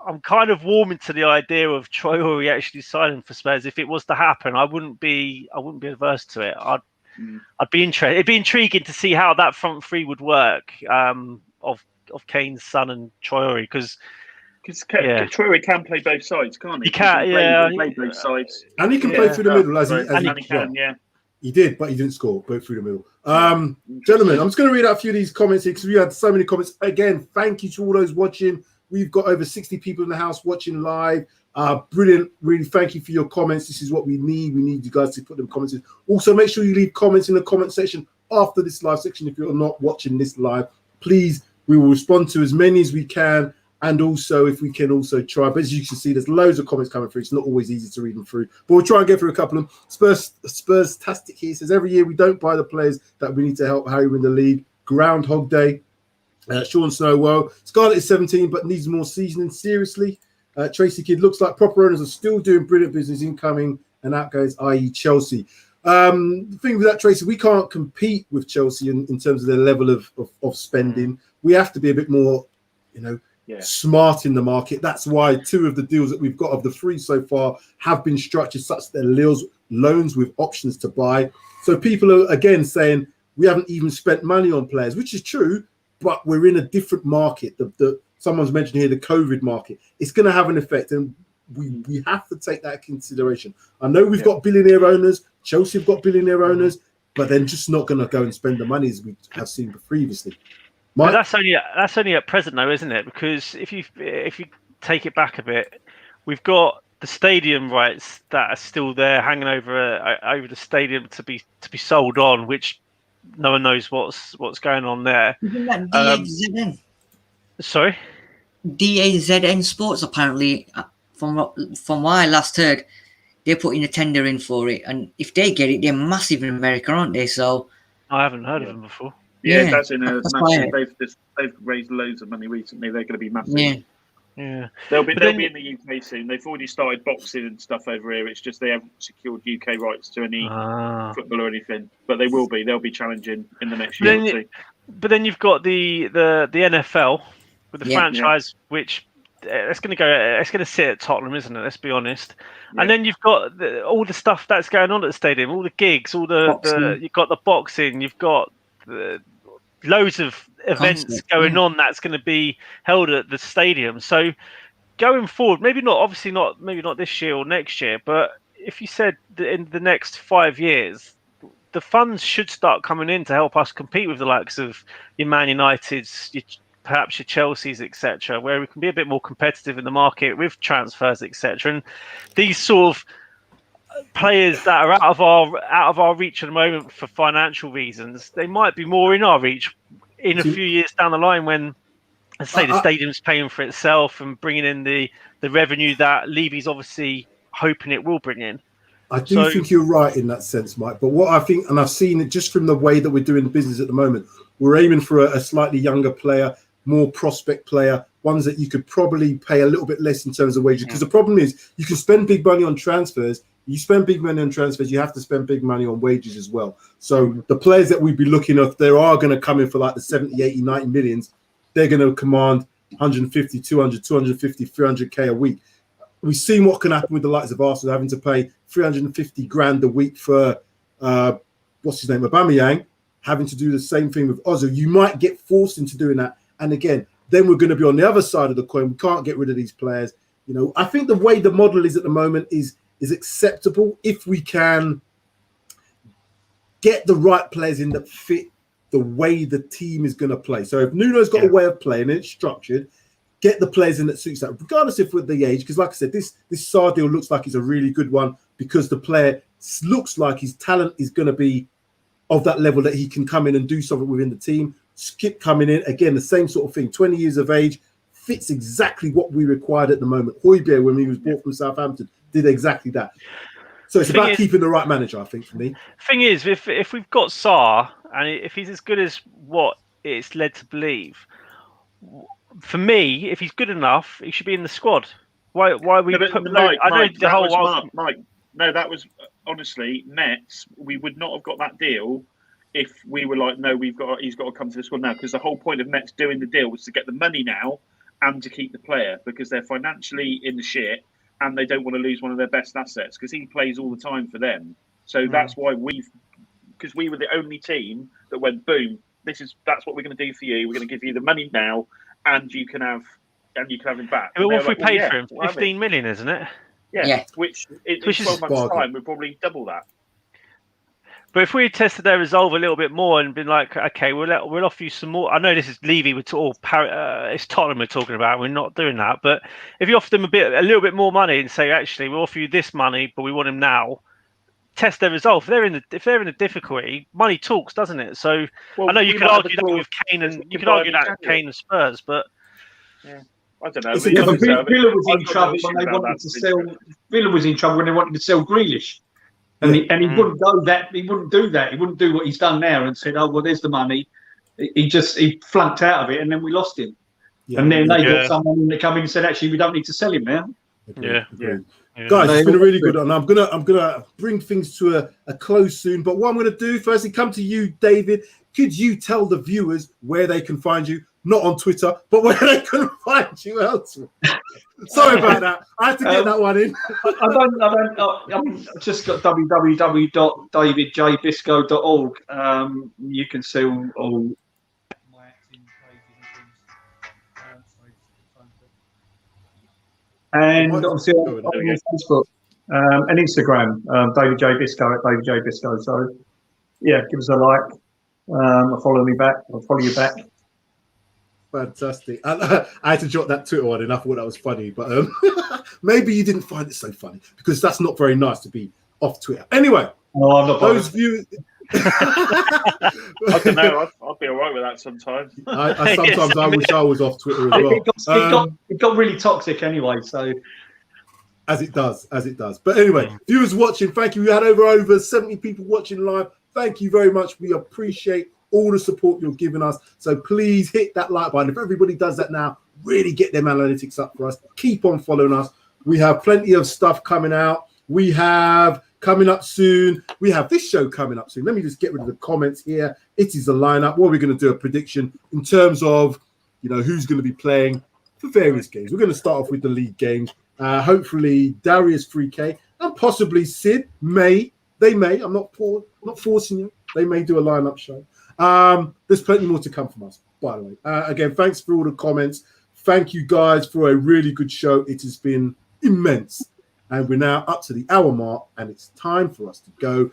B: I'm kind of warming to the idea of Traore actually signing for Spurs. If it was to happen, I wouldn't be adverse to it. I'd be interested. It'd be intriguing to see how that front 3 would work of Kane's Son and Traore, because
E: Traore can play both sides, can't he?
B: He can play
E: both sides,
A: and he can play through the middle as he
E: can.
A: He did, but he didn't score. Both through the middle. Gentlemen, I'm just going to read out a few of these comments here because we had so many comments. Again, thank you to all those watching. We've got over 60 people in the house watching live. Brilliant. Really, thank you for your comments. This is what we need. We need you guys to put them comments in. Also, make sure you leave comments in the comment section after this live section. If you're not watching this live, please, we will respond to as many as we can. And also, if we can also try, but as you can see, there's loads of comments coming through. It's not always easy to read them through, but we'll try and get through a couple of them. Spurs-tastic here says, every year we don't buy the players that we need to help Harry win the league. Groundhog Day. Sean Snowwell. Scarlett is 17, but needs more seasoning. Seriously. Tracy Kidd, looks like proper owners are still doing brilliant business incoming and outgoings, i.e. Chelsea. The thing with that, Tracy, we can't compete with Chelsea in terms of their level of spending. We have to be a bit more, smart in the market. That's why 2 of the deals that we've got of the 3 so far have been structured such that they're loans with options to buy. So people are again saying we haven't even spent money on players, which is true, but we're in a different market. Someone's mentioned here the COVID market. It's going to have an effect, and we have to take that into consideration. I know we've got billionaire owners. Chelsea have got billionaire owners, but they're just not going to go and spend the money as we have seen previously.
B: But that's only at present, though, isn't it? Because if you take it back a bit, we've got the stadium rights that are still there, hanging over the stadium to be sold on, which no one knows what's going on there.
D: Isn't that DAZN?
B: Sorry,
D: DAZN Sports apparently, from what I last heard, they're putting a tender in for it, and if they get it, they're massive in America, aren't they? So
B: I haven't heard of them before.
E: Yeah, that's in a massive. They've raised loads of money recently. They're going to be massive.
B: Yeah.
E: They'll be in the UK soon. They've already started boxing and stuff over here. It's just they haven't secured UK rights to any football or anything. But they will be. They'll be challenging in the next year or 2.
B: But then you've got the NFL with the franchise, which it's going to sit at Tottenham, isn't it? Let's be honest. Yeah. And then you've got all the stuff that's going on at the stadium, all the gigs, all you've got the boxing, you've got loads of events going on that's going to be held at the stadium. So going forward, maybe not this year or next year, but if you said that in the next 5 years, the funds should start coming in to help us compete with the likes of your Man Uniteds, perhaps your Chelseas, etc., where we can be a bit more competitive in the market with transfers, etc. And these sort of players that are out of our reach at the moment for financial reasons, they might be more in our reach in a few years down the line when, let's say, the stadium's paying for itself and bringing in the revenue that Levy's obviously hoping it will bring in.
A: I do think you're right in that sense, Mike. But what I think, and I've seen it just from the way that we're doing the business at the moment, we're aiming for a slightly younger player, more prospect player, ones that you could probably pay a little bit less in terms of wages. Because the problem is you can spend big money on transfers. You spend big money on transfers, you have to spend big money on wages as well. So the players that we'd be looking at, they are going to come in for like the 70, 80, 90 millions. They're going to command 150, 200, 250, 300K a week. We've seen what can happen with the likes of Arsenal having to pay 350 grand a week for, what's his name, Aubameyang, having to do the same thing with Ozil. You might get forced into doing that. And again, then we're going to be on the other side of the coin. We can't get rid of these players. I think the way the model is at the moment is acceptable if we can get the right players in that fit the way the team is going to play. So if Nuno's got a way of playing it, structured, get the players in that suits that, regardless if with the age. Because like I said, this Sarr deal looks like it's a really good one because the player looks like his talent is going to be of that level that he can come in and do something within the team. Skip coming in, again, the same sort of thing, 20 years of age, fits exactly what we required at the moment. Højbjerg, when he was bought from Southampton, did exactly that. So it's about keeping the right manager, I think, for me.
B: Thing is, if we've got Sarr, and if he's as good as what it's led to believe, for me, if he's good enough, he should be in the squad. Why we put Mike, no,
E: that was honestly Mets. We would not have got that deal if we were like, no, he's got to come to the squad now, because the whole point of Mets doing the deal was to get the money now and to keep the player, because they're financially in the shit and they don't want to lose one of their best assets because he plays all the time for them. So that's why because we were the only team that went, boom, that's what we're going to do for you. We're going to give you the money now and you can have him back.
B: But what if we paid for him? 15 million, isn't it?
E: Yeah. Which in 12 months' time, we'll probably double that.
B: But if we had tested their resolve a little bit more and been like, okay, we'll offer you some more. I know this is Levy, it's Tottenham we're talking about. We're not doing that. But if you offer them a little bit more money and say, actually, we'll offer you this money, but we want him now. Test their resolve. If they're in a difficulty, money talks, doesn't it? So I know you could argue that with Kane Kane and Spurs, but
E: I don't know.
C: Villa was in trouble when they wanted to sell. Villa was in trouble when they wanted to sell Grealish. And he wouldn't go that. He wouldn't do that. He wouldn't do what he's done now and said, "Oh well, there's the money." He flunked out of it, and then we lost him. Yeah, and then they got someone that come in and said, "Actually, we don't need to sell him now."
B: Yeah.
A: Guys, it's been a really good one. I'm gonna bring things to a close soon. But what I'm gonna do firstly, come to you, David. Could you tell the viewers where they can find you? Not on Twitter, but where they can find you elsewhere. Sorry about that. I had to get that one in. I've
C: just got www.davidjbisco.org. You can see all my acting pages and things. And obviously on Facebook and Instagram, David J Bisco at David J Bisco. So yeah, give us a like. Follow me back. I'll follow you back.
A: Fantastic. I had to jot that Twitter one in. I thought that was funny, but maybe you didn't find it so funny because that's not very nice to be off Twitter. Anyway,
C: I'm not
A: those views.
E: I don't know. I'll be all right with that sometimes.
A: I sometimes I wish I was off Twitter as well.
C: It got really toxic anyway. So
A: as it does. But anyway, viewers watching, thank you. We had over 70 people watching live. Thank you very much. We appreciate all the support you're giving us. So please hit that like button. If everybody does that now, really get them analytics up for us. Keep on following us. We have plenty of stuff coming out. We have coming up soon. We have this show coming up soon. Let me just get rid of the comments here. It is a lineup. What we're going to do a prediction in terms of, who's going to be playing for various games. We're going to start off with the league games. Hopefully Darius 3K and possibly Sid may. They may. I'm not forcing you. They may do a lineup show. There's plenty more to come from us, by the way. Again, thanks for all the comments. Thank you guys for a really good show. It has been immense. And we're now up to the hour mark, and it's time for us to go.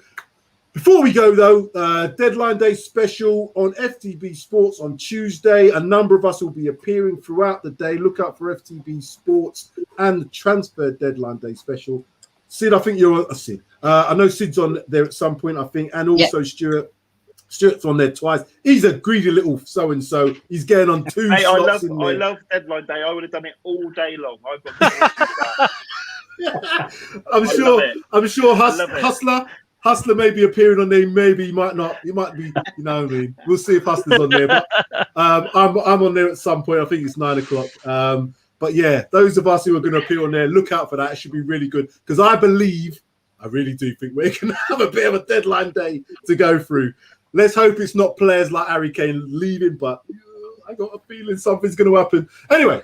A: Before we go, though, Deadline Day special on FTB Sports on Tuesday. A number of us will be appearing throughout the day. Look out for FTB Sports and the Transfer Deadline Day special. Sid, I think you're Sid. I know Sid's on there at some point, I think, and also Stuart. Stuart's on there twice. He's a greedy little so-and-so. He's getting on two slots in there.
E: I love Deadline Day. I would have done it all day long. I've got no issue with that.
A: I'm sure Hustler may be appearing on there. Maybe he might not. He might be, We'll see if Hustler's on there. But I'm on there at some point. I think it's 9 o'clock. But yeah, those of us who are going to appear on there, look out for that. It should be really good. Because I really do think we're going to have a bit of a deadline day to go through. Let's hope it's not players like Harry Kane leaving, but I got a feeling something's going to happen. Anyway,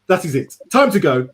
A: that is it. Time to go.